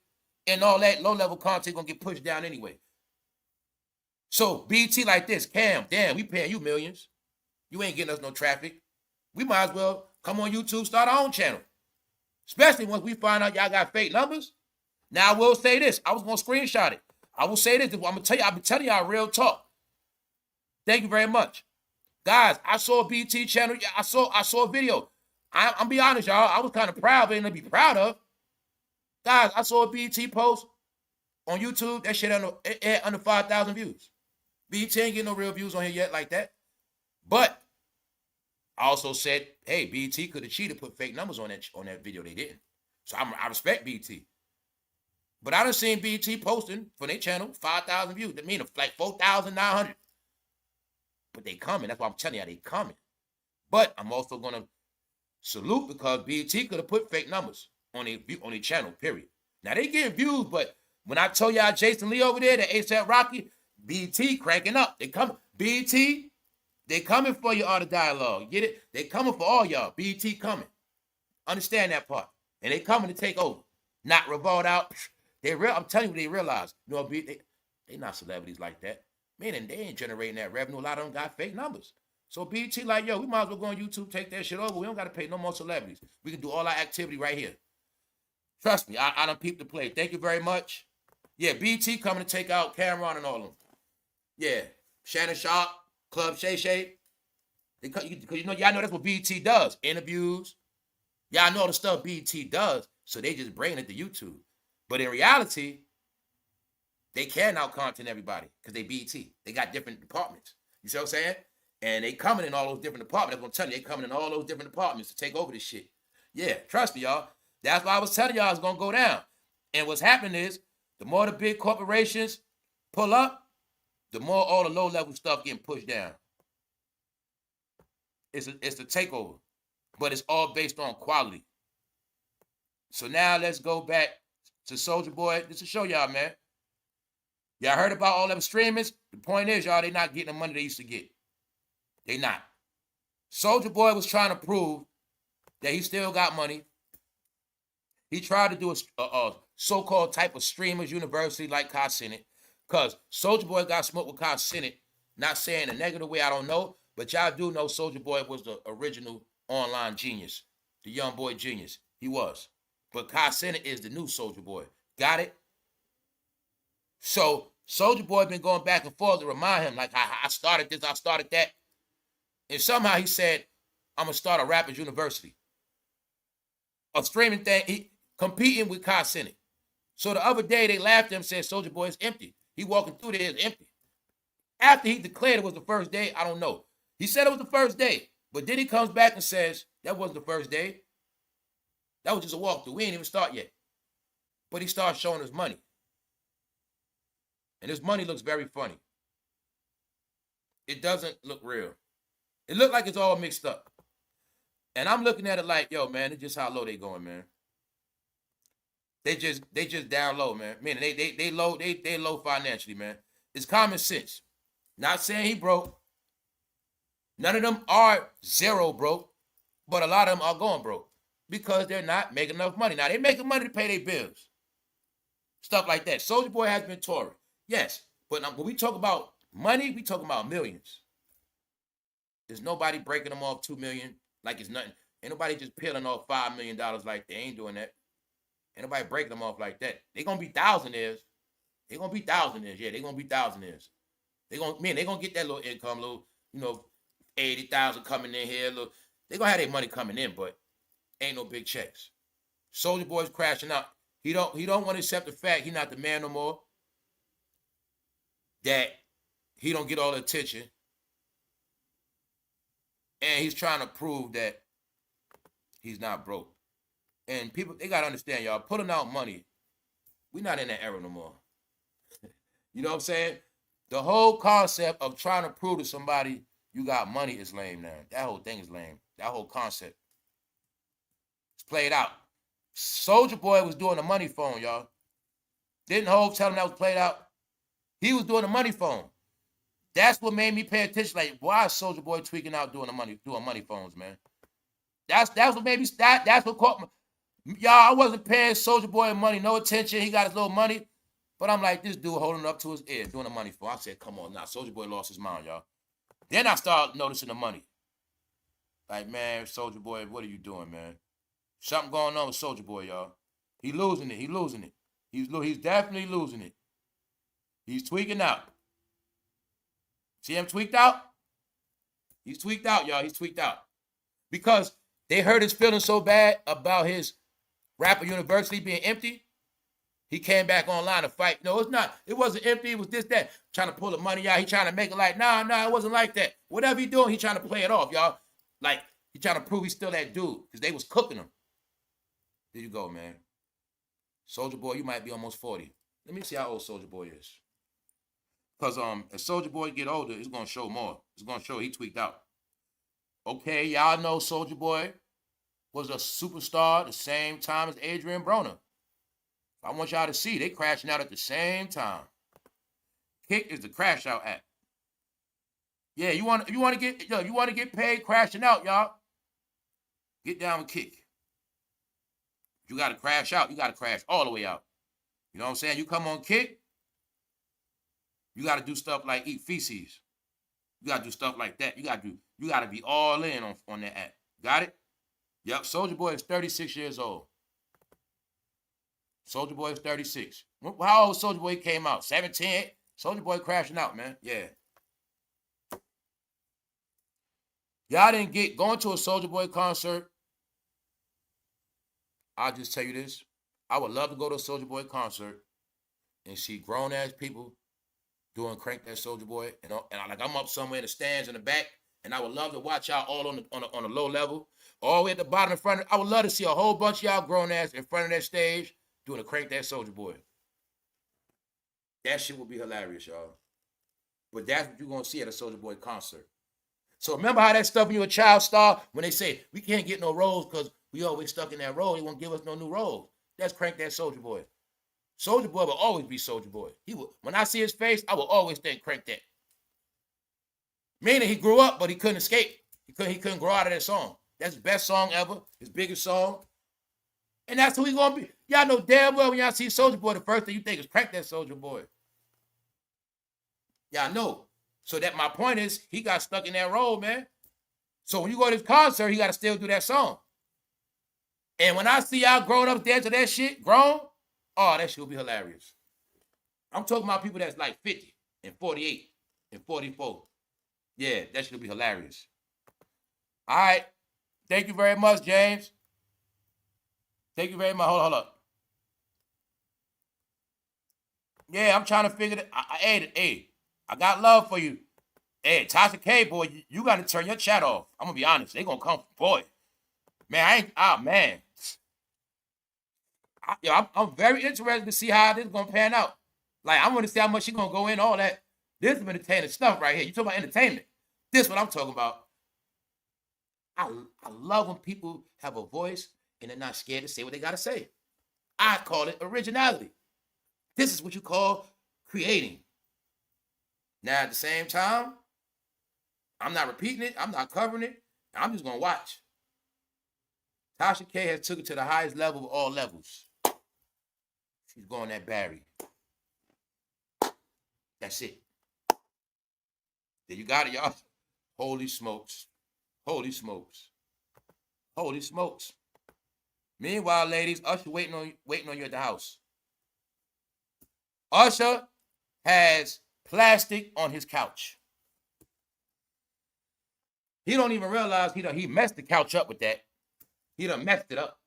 and all that low-level content going to get pushed down anyway. So BT like this, Cam, damn, we paying you millions. You ain't getting us no traffic. We might as well come on YouTube, start our own channel. Especially once we find out y'all got fake numbers. Now I will say this. I was going to screenshot it. I will say this. I'm going to tell you, I've been telling y'all real talk. Thank you very much. Guys, I saw a BT channel. I saw a video. I'm be honest, y'all. I was kind of proud, but to be proud of. Guys, I saw a BT post on YouTube. That shit under 5,000 views. BT ain't getting no real views on here yet like that. But I also said, hey, BT could have cheated, put fake numbers on that video. They didn't. So I respect BT. But I done seen BT posting for their channel 5,000 views. That means like 4,900. But they coming. That's why I'm telling you, they coming. But I'm also going to salute because BT could have put fake numbers on their channel, period. Now, they getting views, but when I told y'all Jason Lee over there, the asaprocky, BT cranking up. They coming. BT, they coming for you, all the dialogue. Get it? They coming for all y'all. BT coming. Understand that part. And they coming to take over. Not revolt out. I'm telling you, they realize. You know, they not celebrities like that. Man, and they ain't generating that revenue. A lot of them got fake numbers. So BT like, yo, we might as well go on YouTube, take that shit over. We don't got to pay no more celebrities. We can do all our activity right here. Trust me, I done peeped the play. Thank you very much. Yeah, BT coming to take out Cameron and all of them. Yeah, Shannon Sharp, Club Shay Shay. Because you know, y'all know that's what BT does. Interviews. Y'all know the stuff BT does. So they just bring it to YouTube. But in reality, they can out-content everybody because they BT. They got different departments. You see what I'm saying? And they coming in all those different departments. I'm going to tell you, they coming in all those different departments to take over this shit. Yeah, trust me, y'all. That's why I was telling y'all it's going to go down. And what's happening is, the more the big corporations pull up, the more all the low-level stuff getting pushed down. It's a takeover. But it's all based on quality. So now let's go back to SOULJA Boy. Just to show y'all, man. Y'all heard about all them streamers? The point is, y'all, they not getting the money they used to get. They not. SOULJA Boy was trying to prove that he still got money. He tried to do a so-called type of streamers university like Kai Cenat, because SOULJA Boy got smoked with Kai Cenat. Not saying a negative way, I don't know, but y'all do know SOULJA Boy was the original online genius, the young boy genius. He was. But Kai Cenat is the new SOULJA Boy. Got it? So SOULJA Boy been going back and forth to remind him, like, I started this, I started that. And somehow he said, I'm going to start a rappers university. A streaming thing, he competing with Kai Cenat. So the other day they laughed at him and said, SOULJA Boy is empty. He walking through there is empty. After he declared it was the first day, I don't know. He said it was the first day. But then he comes back and says, that wasn't the first day. That was just a walkthrough. We ain't even start yet. But he starts showing us money. And his money looks very funny. It doesn't look real. It looked like it's all mixed up. And I'm looking at it like, yo, man, it's just how low they going, man. They just down low, man. Meaning they low financially, man. It's common sense. Not saying he broke. None of them are zero broke, but a lot of them are going broke because they're not making enough money. Now, they're making money to pay their bills. Stuff like that. Soulja Boy has been touring. Yes. But when we talk about money, we talking about millions. There's nobody breaking them off 2 million like it's nothing. Ain't nobody just peeling off $5 million like they ain't doing that. Ain't nobody breaking them off like that. They gonna be thousandaires. They gonna be thousandaires. Yeah, they gonna be thousandaires. They gonna get that little income, little, 80,000 coming in here. Little, they gonna have their money coming in, but ain't no big checks. Soulja Boy's crashing out. He don't want to accept the fact he not the man no more. That he don't get all the attention. And he's trying to prove that he's not broke. And people, they gotta understand, y'all, pulling out money, we not in that era no more. You know what I'm saying? The whole concept of trying to prove to somebody you got money is lame now. That whole thing is lame. That whole concept. It's played out. Soulja Boy was doing the money phone, y'all. Didn't Hov tell him that was played out? He was doing the money phone. That's what made me pay attention. Like, why is Soulja Boy tweaking out doing money phones, man? That's what made me start. That's what caught me. Y'all, I wasn't paying Soulja Boy money, no attention. He got his little money. But I'm like, this dude holding up to his ear, doing the money phone. I said, come on now. Soulja Boy lost his mind, y'all. Then I started noticing the money. Like, man, Soulja Boy, what are you doing, man? Something going on with Soulja Boy, y'all. He losing it. He losing it. He's definitely losing it. He's tweaking out. See him tweaked out? He's tweaked out, y'all. He's tweaked out. Because they hurt his feelings so bad about his rapper university being empty. He came back online to fight. No, it's not. It wasn't empty. It was this, that. Trying to pull the money out. He trying to make it like, nah, it wasn't like that. Whatever he doing, he trying to play it off, y'all. Like, he trying to prove he's still that dude. Because they was cooking him. There you go, man. Soulja Boy, you might be almost 40. Let me see how old Soulja Boy is. Because as Soulja Boy get older, it's going to show more. It's going to show he tweaked out. Okay, y'all know Soulja Boy was a superstar the same time as Adrienbroner. I want y'all to see they crashing out at the same time. Kick is the crash out app. Yeah, if you want to get paid crashing out, y'all, get down with Kick. You got to crash out. You got to crash all the way out. You know what I'm saying? You come on Kick, you got to do stuff like eat feces. You got to do stuff like that. You got to be all in on that app. Got it? Yep. Soulja Boy is 36 years old. Soulja Boy is 36. How old Soulja Boy came out? 17? Soulja Boy crashing out, man. Yeah. Y'all didn't get going to a Soulja Boy concert. I'll just tell you this. I would love to go to a Soulja Boy concert and see grown-ass people doing Crank That Soulja Boy. And like I'm up somewhere in the stands in the back, and I would love to watch y'all all on the low level. All the way at the bottom in front. I would love to see a whole bunch of y'all grown-ass in front of that stage doing a Crank That Soulja Boy. That shit would be hilarious, y'all. But that's what you're going to see at a Soulja Boy concert. So remember how that stuff when you're a child star, when they say, we can't get no roles because we always stuck in that role. They won't give us no new roles. That's Crank That Soulja Boy. Soulja Boy will always be Soulja Boy. When I see his face, I will always think Crank That. Meaning he grew up, but he couldn't escape. He couldn't grow out of that song. That's his best song ever, his biggest song. And that's who he gonna be. Y'all know damn well when y'all see Soulja Boy, the first thing you think is Crank That Soulja Boy. Y'all know. So that my point is, he got stuck in that role, man. So when you go to this concert, he got to still do that song. And when I see y'all grown up dancing to that shit, grown, oh, that shit will be hilarious. I'm talking about people that's like 50 and 48 and 44. Yeah, that shit will be hilarious. All right. Thank you very much, James. Thank you very much. Hold up. Yeah, I'm trying to figure it. Hey, I got love for you. Hey, Tasha K, boy, you got to turn your chat off. I'm going to be honest. They going to come, boy. Man, I'm very interested to see how this is going to pan out. Like, I want to see how much she's going to go in, all that. This is entertaining stuff right here. You talking about entertainment. This is what I'm talking about. I love when people have a voice and they're not scared to say what they got to say. I call it originality. This is what you call creating. Now, at the same time, I'm not repeating it. I'm not covering it. I'm just going to watch. Tasha K has took it to the highest level of all levels. She's going that Barry. That's it. There you got it, y'all. Holy smokes. Holy smokes. Holy smokes. Meanwhile, ladies, Usher waiting on you at the house. Usher has plastic on his couch. He don't even realize he messed the couch up with that. He done messed it up.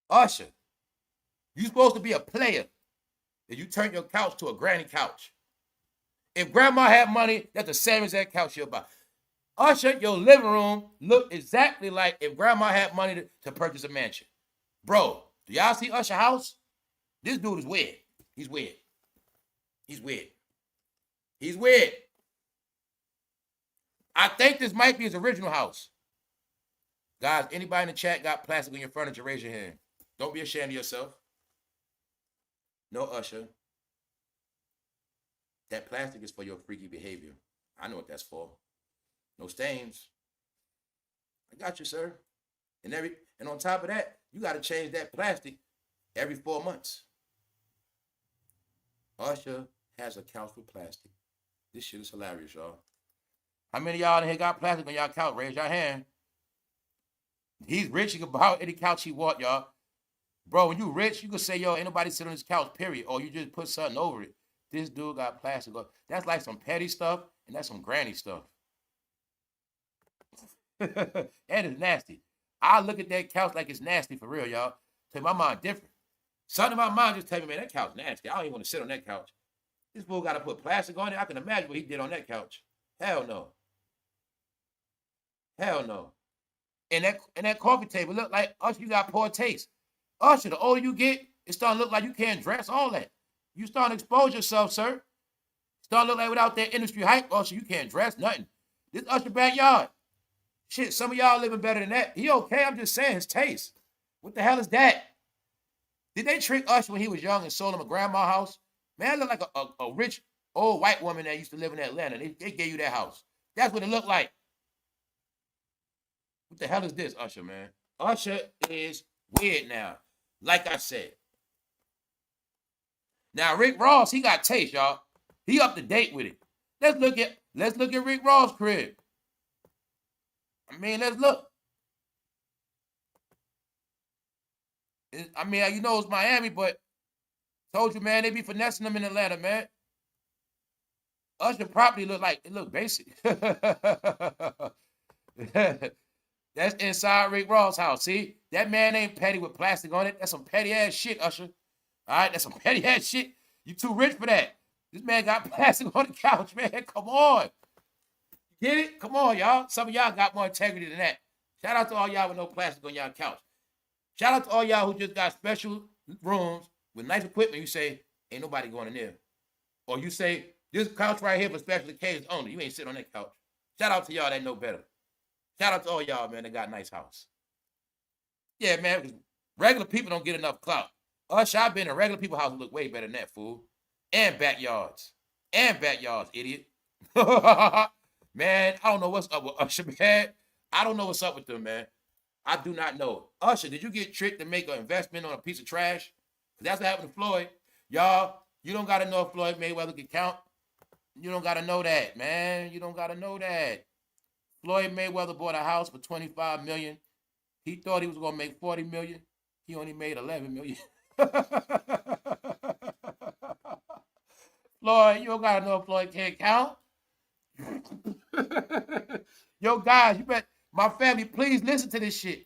Usher, you supposed to be a player. If you turn your couch to a granny couch. If grandma had money, that's the same as that couch you'll buy. Usher, your living room look exactly like if grandma had money to purchase a mansion. Bro, do y'all see Usher house? This dude is weird. He's weird. He's weird. He's weird. I think this might be his original house. Guys, anybody in the chat got plastic on your furniture, raise your hand. Don't be ashamed of yourself. No, Usher. That plastic is for your freaky behavior. I know what that's for. No stains. I got you, sir. And on top of that, you got to change that plastic every 4 months. Usher has a couch with plastic. This shit is hilarious, y'all. How many of y'all in here got plastic on y'all couch? Raise your hand. He's rich. He can buy any couch he want, y'all. Bro, when you rich, you can say, yo, ain't nobody sit on this couch, period. Or you just put something over it. This dude got plastic. That's like some petty stuff, and that's some granny stuff. And it's nasty. I look at that couch like it's nasty for real, y'all. Tell my mind different. Something in my mind just tell me, man, that couch nasty. I don't even want to sit on that couch. This fool got to put plastic on it. I can imagine what he did on that couch. Hell no. Hell no. And that coffee table look like Usher, you got poor taste. Usher, the older you get, it starting to look like you can't dress, all that. You starting to expose yourself, sir. Starting to look like without that industry hype, Usher, you can't dress, nothing. This Usher backyard. Shit, some of y'all living better than that. He okay, I'm just saying, his taste. What the hell is that? Did they trick Usher when he was young and sold him a grandma house? Man, it looked like a rich old white woman that used to live in Atlanta. They gave you that house. That's what it looked like. What the hell is this, Usher, man? Usher is weird now. Like I said. Now, Rick Ross, he got taste, y'all. He up to date with it. Let's look at Rick Ross' crib. I mean, let's look. I mean, you know it's Miami, but told you, man, they be finessing them in Atlanta, man. Usher property look basic. That's inside Rick Ross' house. See, that man ain't petty with plastic on it. That's some petty ass shit, Usher. All right, that's some petty ass shit. You too rich for that. This man got plastic on the couch, man. Come on. Get it? Come on, y'all. Some of y'all got more integrity than that. Shout out to all y'all with no plastic on y'all couch. Shout out to all y'all who just got special rooms with nice equipment. You say, ain't nobody going in there. Or you say, this couch right here for special occasions only. You ain't sitting on that couch. Shout out to y'all that know better. Shout out to all y'all, man, that got a nice house. Yeah, man, because regular people don't get enough clout. Usher, I've been in regular people's house who look way better than that, fool. And backyards. And backyards, idiot. Man, I don't know what's up with Usher, man. I don't know what's up with them, man. I do not know. Usher, did you get tricked to make an investment on a piece of trash? That's what happened to Floyd. Y'all, you don't got to know if Floyd Mayweather can count. You don't got to know that, man. You don't got to know that. Floyd Mayweather bought a house for $25 million. He thought he was going to make $40 million. He only made $11 million. Floyd, you don't got to know if Floyd can't count. Yo, guys, you bet. My family, please listen to this shit.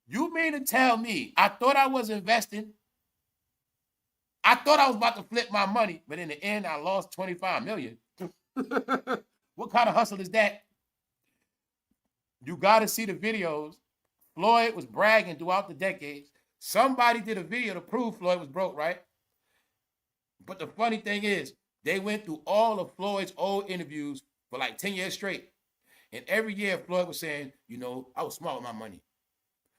You mean to tell me I thought I was investing? I thought I was about to flip my money, but in the end, I lost $25 million. What kind of hustle is that? You got to see the videos. Floyd was bragging throughout the decades. Somebody did a video to prove Floyd was broke, right? But the funny thing is, they went through all of Floyd's old interviews for like 10 years straight. And every year, Floyd was saying, you know, I was smart with my money.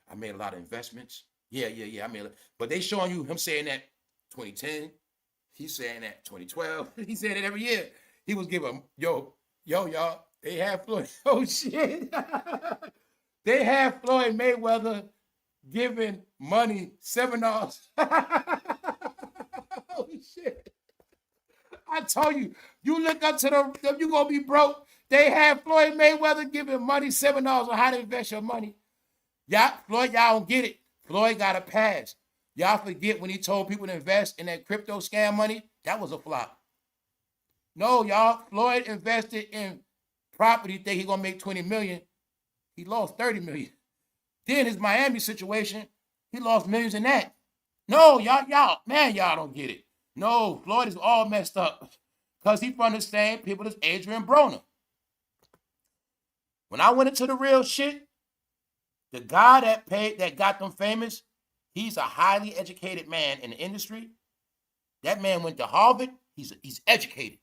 I made a lot of investments. Yeah. I made but they showing you him saying that 2010. He's saying that 2012. He said it every year. He was giving, yo, y'all, they have Floyd. Oh, shit. They have Floyd Mayweather giving money seminars. Oh, shit. I told you, you look up to them, you're going to be broke. They have Floyd Mayweather giving money seminars on how to invest your money. Floyd, y'all don't get it. Floyd got a pass. Y'all forget when he told people to invest in that crypto scam money? That was a flop. No, y'all, Floyd invested in property, think he gonna make 20 million. He lost 30 million. Then his Miami situation, he lost millions in that. No, y'all don't get it. No, Floyd is all messed up because he from the same people as adrienbroner. When I went into the real shit, the guy that got them famous, he's a highly educated man in the industry. That man went to Harvard. He's educated.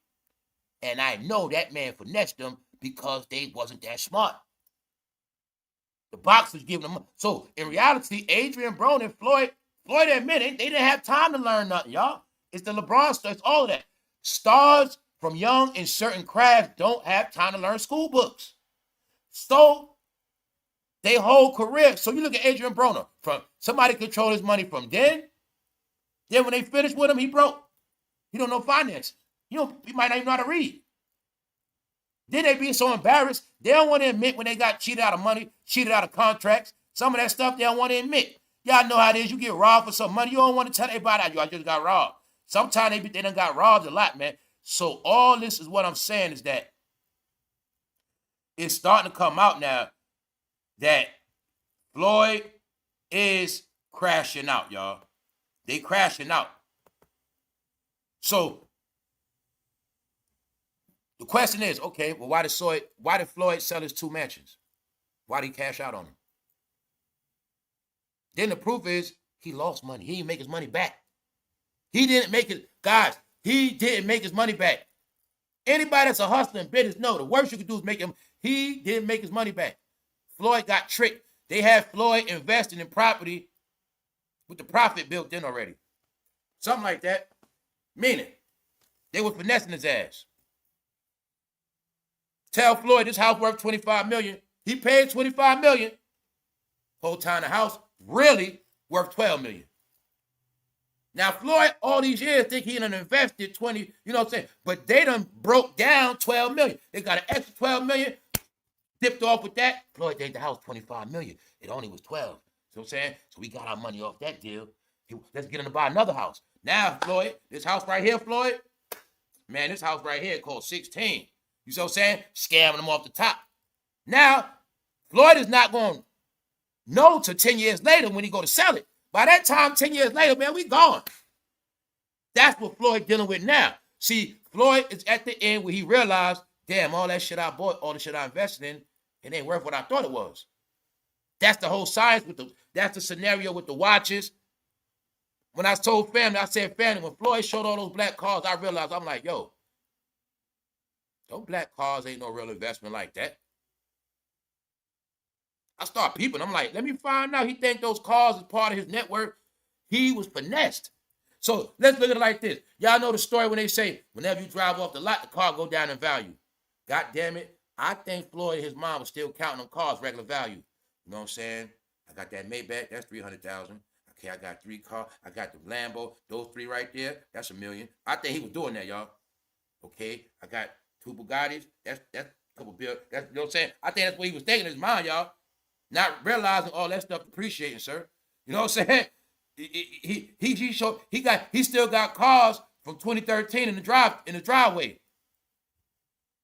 And I know that man finessed them because they wasn't that smart. The boxers giving them. So in reality, adrienbroner and Floyd admitted they didn't have time to learn nothing, y'all. It's the LeBron stuff. It's all of that. Stars from young in certain crafts don't have time to learn school books. So they whole career. So you look at adrienbroner, from somebody control his money from then when they finish with him, he broke. He don't know finance. He might not even know how to read. Then they be so embarrassed, they don't want to admit when they got cheated out of money, cheated out of contracts. Some of that stuff they don't want to admit. Y'all know how it is. You get robbed for some money. You don't want to tell everybody, I just got robbed. Sometimes they done got robbed a lot, man. So all this is what I'm saying is that it's starting to come out now that Floyd is crashing out, y'all. They crashing out. So the question is, okay, well, why did Floyd sell his 2 mansions? Why did he cash out on them? Then the proof is he lost money. He didn't make his money back. He didn't make it, guys, he didn't make his money back. Anybody that's a hustler in business know the worst you could do is make him, he didn't make his money back. Floyd got tricked. They had Floyd investing in property with the profit built in already. Something like that. Meaning, they were finessing his ass. Tell Floyd this house worth $25 million. He paid $25 million. Whole time the house really worth $12 million. Now Floyd, all these years, think he done invested 20, you know what I'm saying? But they done broke down $12 million. They got an extra $12 million, dipped off with that. Floyd think the house $25 million. It only was 12. You know what I'm saying? So we got our money off that deal. Let's get him to buy another house. Now, Floyd, this house right here, Floyd, man, this house right here called 16. You see what I'm saying? Scamming them off the top. Now, Floyd is not going to know till 10 years later when he go to sell it. By that time, 10 years later, man, we gone. That's what Floyd dealing with now. See, Floyd is at the end where he realized, damn, all that shit I bought, all the shit I invested in, it ain't worth what I thought it was. That's the whole science that's the scenario with the watches. When I told family, I said, family, when Floyd showed all those black cars, I realized, I'm like, yo, those black cars ain't no real investment like that. I start peeping. I'm like, let me find out. He think those cars is part of his network. He was finessed. So let's look at it like this. Y'all know the story when they say, whenever you drive off the lot, the car go down in value. God damn it. I think Floyd and his mom was still counting them cars regular value. You know what I'm saying? I got that Maybach. That's $300,000. Okay, I got 3 cars. I got the Lambo. Those 3 right there. That's $1 million. I think he was doing that, y'all. Okay, I got 2 Bugattis. That's a couple bills. That's, you know what I'm saying? I think that's what he was thinking in his mind, y'all. Not realizing all that stuff depreciating, sir. You know what I'm saying? He still got cars from 2013 in the driveway.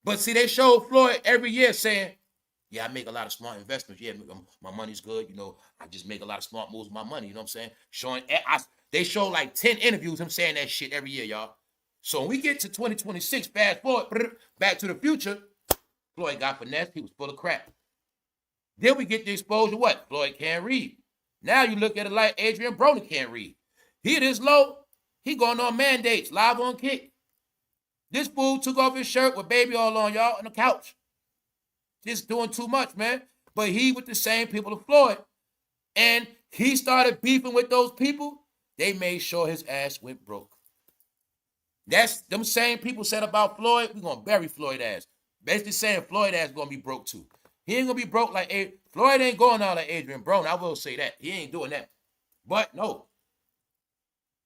But see, they showed Floyd every year saying, yeah, I make a lot of smart investments. Yeah, my money's good. You know, I just make a lot of smart moves with my money. You know what I'm saying? They show like 10 interviews him saying that shit every year, y'all. So when we get to 2026, fast forward, back to the future, Floyd got finessed. He was full of crap. Then we get the exposure, what? Floyd can't read. Now you look at it like adrienbroner can't read. He this low, he going on mandates, live on Kick. This fool took off his shirt with baby all on, y'all, on the couch. Just doing too much, man. But he with the same people of Floyd. And he started beefing with those people. They made sure his ass went broke. That's them same people said about Floyd, we're going to bury Floyd ass. Basically saying Floyd ass going to be broke too. He ain't gonna be broke like Floyd ain't going out like Adrienbroner. I will say that. He ain't doing that. But no.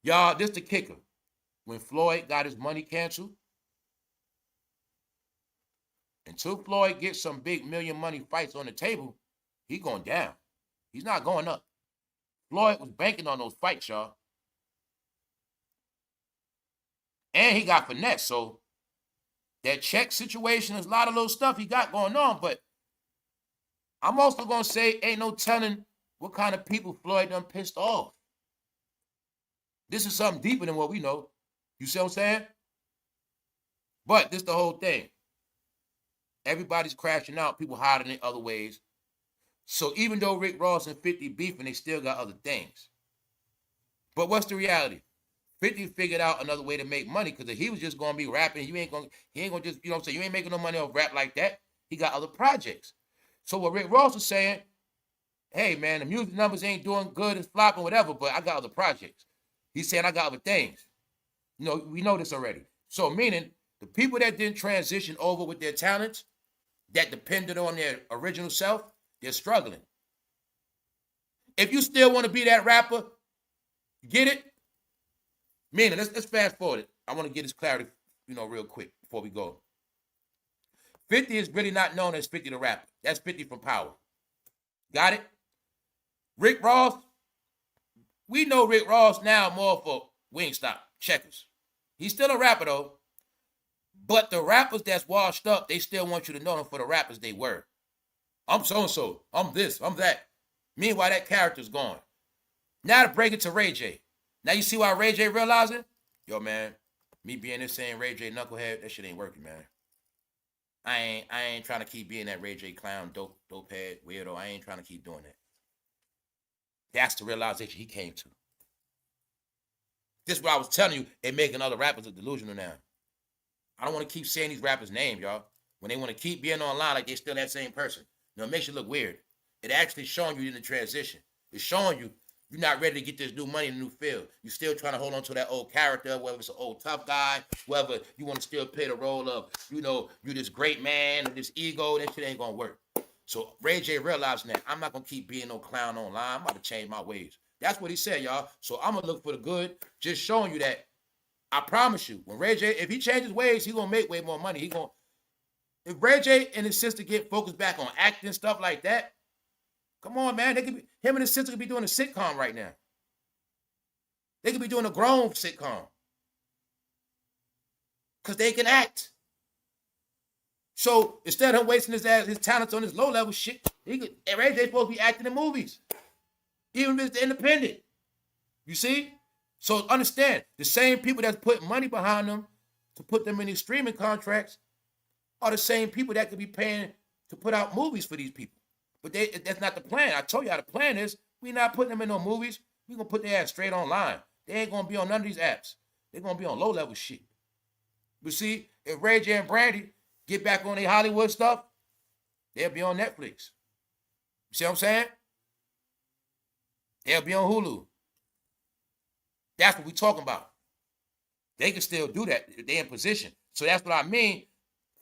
Y'all, this the kicker. When Floyd got his money canceled, until Floyd gets some big million money fights on the table, he going down. He's not going up. Floyd was banking on those fights, y'all. And he got finesse, so that check situation is a lot of little stuff he got going on, but I'm also going to say ain't no telling what kind of people Floyd done pissed off. This is something deeper than what we know. You see what I'm saying? But this the whole thing. Everybody's crashing out. People hiding in other ways. So even though Rick Ross and 50 beefing, they still got other things. But what's the reality? 50 figured out another way to make money, because if he was just going to be rapping, he ain't going to just, you know what I'm saying, you ain't making no money off rap like that. He got other projects. So what Rick Ross was saying, hey, man, the music numbers ain't doing good, it's flopping, whatever, but I got other projects. He's saying I got other things. You know, we know this already. So meaning the people that didn't transition over with their talents, that depended on their original self, they're struggling. If you still want to be that rapper, get it? Meaning, let's fast forward it. I want to get this clarity, real quick before we go. 50 is really not known as 50 the rapper. That's 50 from Power. Got it? Rick Ross, we know Rick Ross now more for Wingstop, Checkers. He's still a rapper, though. But the rappers that's washed up, they still want you to know them for the rappers they were. I'm so-and-so. I'm this. I'm that. Meanwhile, that character's gone. Now to break it to Ray J. Now you see why Ray J realizing? Yo, man, me being this saying Ray J knucklehead, that shit ain't working, man. I ain't trying to keep being that Ray J clown, dope head, weirdo. I ain't trying to keep doing that. That's the realization he came to. This is what I was telling you, they making other rappers look delusional now. I don't want to keep saying these rappers' names, y'all. When they want to keep being online like they still that same person. It makes you look weird. It actually showing you in the transition. It's showing you you're not ready to get this new money in a new field. You're still trying to hold on to that old character, whether it's an old tough guy, whether you want to still play the role of, you this great man, or this ego, that shit ain't going to work. So Ray J realizing that I'm not going to keep being no clown online. I'm about to change my ways. That's what he said, y'all. So I'm going to look for the good, just showing you that. I promise you, when Ray J, if he changes ways, he's going to make way more money. If Ray J and his sister get focused back on acting, stuff like that, come on, man. Him and his sister could be doing a sitcom right now. They could be doing a grown sitcom. Because they can act. So instead of him wasting his talents on this low-level shit, Ray J's supposed to be acting in movies. Even if it's independent. You see? So understand, the same people that's putting money behind them to put them in these streaming contracts are the same people that could be paying to put out movies for these people. But that's not the plan. I told you how the plan is. We're not putting them in no movies. We're going to put their ass straight online. They ain't going to be on none of these apps. They're going to be on low-level shit. But see, if Ray J and Brandy get back on their Hollywood stuff, they'll be on Netflix. You see what I'm saying? They'll be on Hulu. That's what we're talking about. They can still do that if they're in position. So that's what I mean.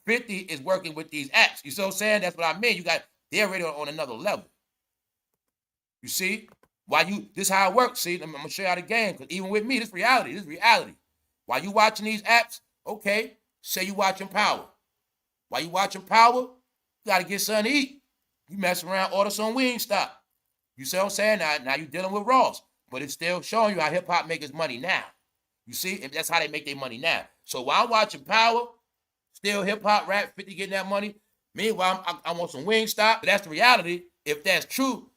50 is working with these apps. You see what I'm saying? That's what I mean. They're already on another level. You see? This is how it works. See, I'm going to show you how the game. Because even with me, this is reality. While you watching these apps, okay, say you watching Power. While you watching Power, you got to get something to eat. You mess around, order some Wingstop. You see what I'm saying? Now you're dealing with Ross. But it's still showing you how hip-hop makes money now. You see? And that's how they make their money now. So while I'm watching Power, still hip-hop, rap, 50 getting that money. Meanwhile, I want some Wingstop. But that's the reality. If that's true,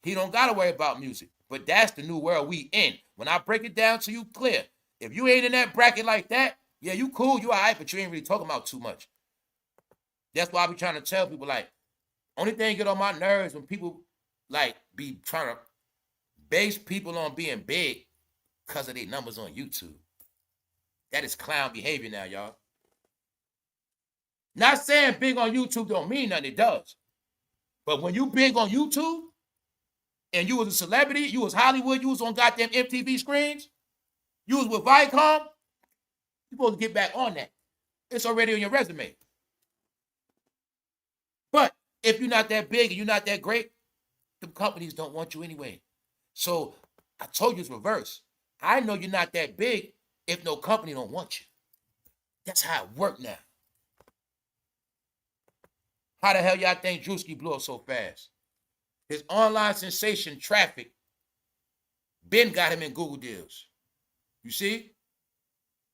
he don't got to worry about music. But that's the new world we in. When I break it down to you clear, if you ain't in that bracket like that, yeah, you cool, you all right, but you ain't really talking about too much. That's why I be trying to tell people, like, only thing get on my nerves when people, like, be trying to base people on being big because of their numbers on YouTube. That is clown behavior now, y'all. Not saying big on YouTube don't mean nothing, it does. But when you big on YouTube and you was a celebrity, you was Hollywood, you was on goddamn MTV screens, you was with Viacom, you're supposed to get back on that. It's already on your resume. But If you're not that big and you're not that great, the companies don't want you anyway. So I told you it's reverse. I know you're not that big if no company don't want you. That's how it works now. How the hell y'all think Drewski blew up so fast? His online sensation traffic Ben got him in Google deals. You see?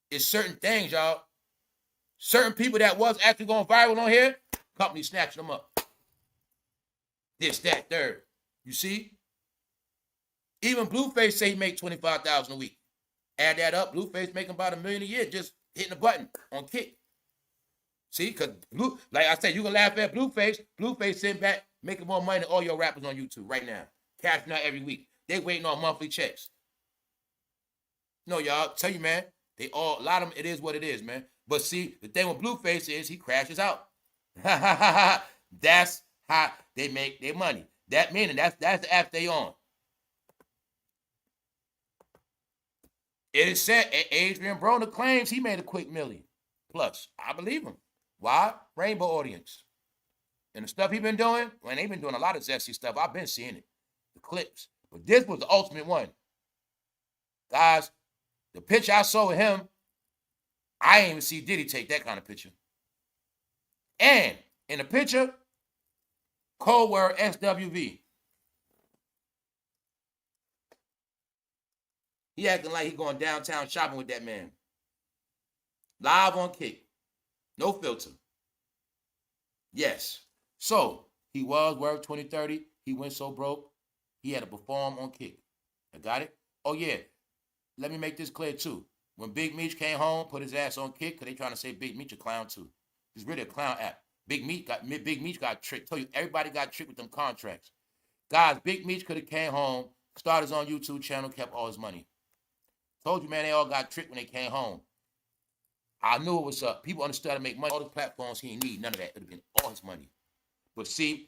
It's certain things, y'all. Certain people that was actually going viral on here, company snatching them up. This, that, third. You see? Even Blueface say he make $25,000 a week. Add that up, Blueface making about $1 million a year just hitting a button on Kick. See, because like I said, you can laugh at Blueface. Blueface sitting back making more money than all your rappers on YouTube right now. Cashing out every week. They waiting on monthly checks. No, y'all, tell you, man, a lot of them, it is what it is, man. But see, the thing with Blueface is he crashes out. That's how they make their money. That meaning that's the app they on. It is said adrienbroner claims he made a quick $1 million plus. I believe him. Why? Rainbow audience. And the stuff he been doing, man, they been doing a lot of zesty stuff. I've been seeing it. The clips. But this was the ultimate one. Guys, the picture I saw with him, I ain't even see Diddy take that kind of picture. And in the picture, code word SWV. He acting like he going downtown shopping with that man. Live on Kick. No filter. Yes. So, he was worth 20-30. He went so broke, he had to perform on Kick. I got it? Oh, yeah. Let me make this clear, too. When Big Meech came home, put his ass on Kick, because they trying to say Big Meech a clown, too. It's really a clown app. Big Meech got tricked. Tell you, everybody got tricked with them contracts. Guys, Big Meech could have came home, started his own YouTube channel, kept all his money. Told you, man, they all got tricked when they came home. I knew it was up. People understood how to make money. All the platforms, he didn't need none of that. It would have been all his money. But see,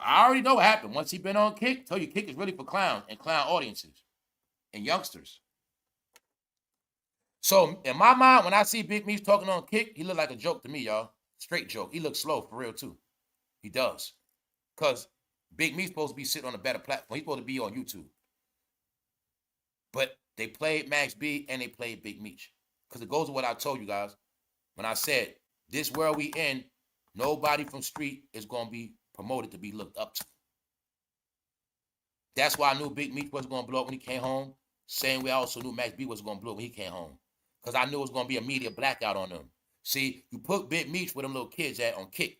I already know what happened. Once he been on Kick, tell you, Kick is really for clowns and clown audiences and youngsters. So in my mind, when I see Big Meech talking on Kick, he look like a joke to me, y'all. Straight joke. He looks slow for real too. He does. Because Big Meech's supposed to be sitting on a better platform. He's supposed to be on YouTube. But they played Max B and they played Big Meech. Because it goes with what I told you guys. When I said, this world we in, nobody from street is going to be promoted to be looked up to. That's why I knew Big Meech wasn't going to blow up when he came home. Same way I also knew Max B wasn't going to blow up when he came home. Because I knew it was going to be a media blackout on them. See, you put Big Meech where them little kids at on Kick.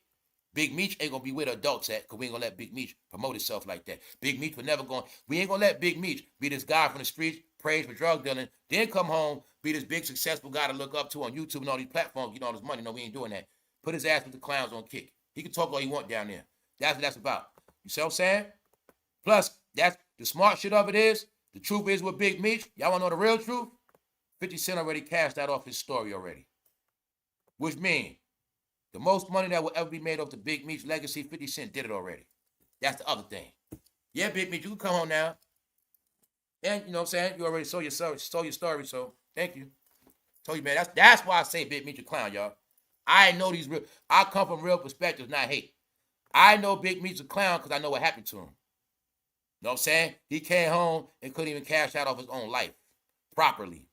Big Meech ain't going to be where the adults at because we ain't going to let Big Meech promote himself like that. Big Meech was never going, we ain't going to let Big Meech be this guy from the streets, praised for drug dealing, then come home, be this big successful guy to look up to on YouTube and all these platforms, get all this money. No, we ain't doing that. Put his ass with the clowns on Kick. He can talk all he want down there. That's what that's about. You see what I'm saying? Plus, that's the smart shit of it is, the truth is with Big Meech, y'all want to know the real truth? 50 Cent already cashed that off his story already. Which means, the most money that will ever be made off the Big Meech legacy, 50 Cent did it already. That's the other thing. Yeah, Big Meech, you can come home now. And you know what I'm saying? You already sold your story, so thank you. Told you, man, that's why I say Big Meech a clown, y'all. I know these real, I come from real perspectives, not hate. I know Big Meech a clown because I know what happened to him. You know what I'm saying? He came home and couldn't even cash out of his own life properly.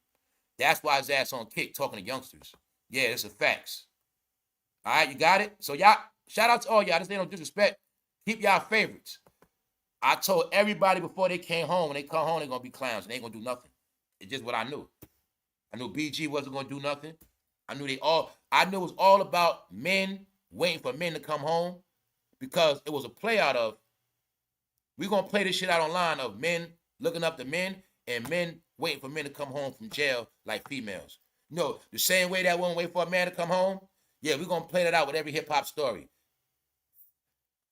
That's why his ass on Kick talking to youngsters. Yeah, it's a facts. All right, you got it? So y'all, shout out to all y'all. This ain't no disrespect. Keep y'all favorites. I told everybody before they came home, when they come home, they're going to be clowns and they ain't going to do nothing. It's just what I knew. I knew BG wasn't going to do nothing. I knew it was all about men waiting for men to come home because it was a play out of, we're going to play this shit out online of men looking up to men and men waiting for men to come home from jail like females. You know, the same way that one wait for a man to come home, yeah, we're going to play that out with every hip-hop story.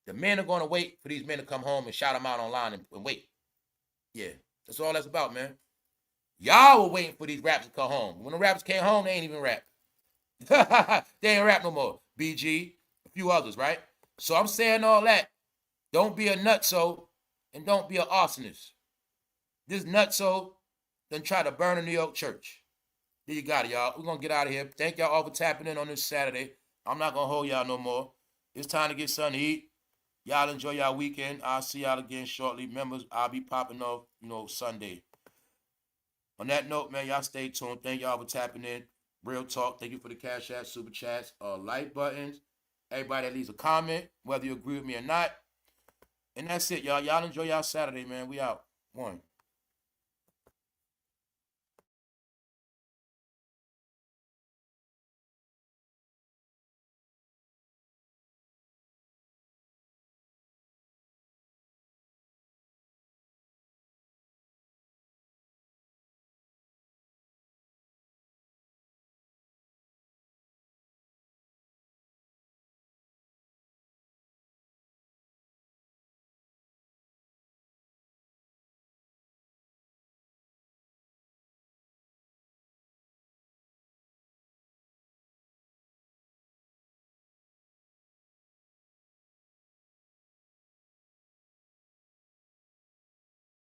The men are going to wait for these men to come home and shout them out online and wait. Yeah, that's all that's about, man. Y'all were waiting for these rappers to come home. When the rappers came home, they ain't even rap. They ain't rap no more. BG, a few others, right? So I'm saying all that. Don't be a nutso and don't be an arsonist. This nutso done try to burn a New York church. There you got it, y'all. We're going to get out of here. Thank y'all all for tapping in on this Saturday. I'm not going to hold y'all no more. It's time to get something to eat. Y'all enjoy y'all weekend. I'll see y'all again shortly. Members, I'll be popping off, Sunday. On that note, man, y'all stay tuned. Thank y'all for tapping in. Real talk. Thank you for the cash app, super chats, like buttons. Everybody that leaves a comment, whether you agree with me or not. And that's it, y'all. Y'all enjoy y'all Saturday, man. We out. One.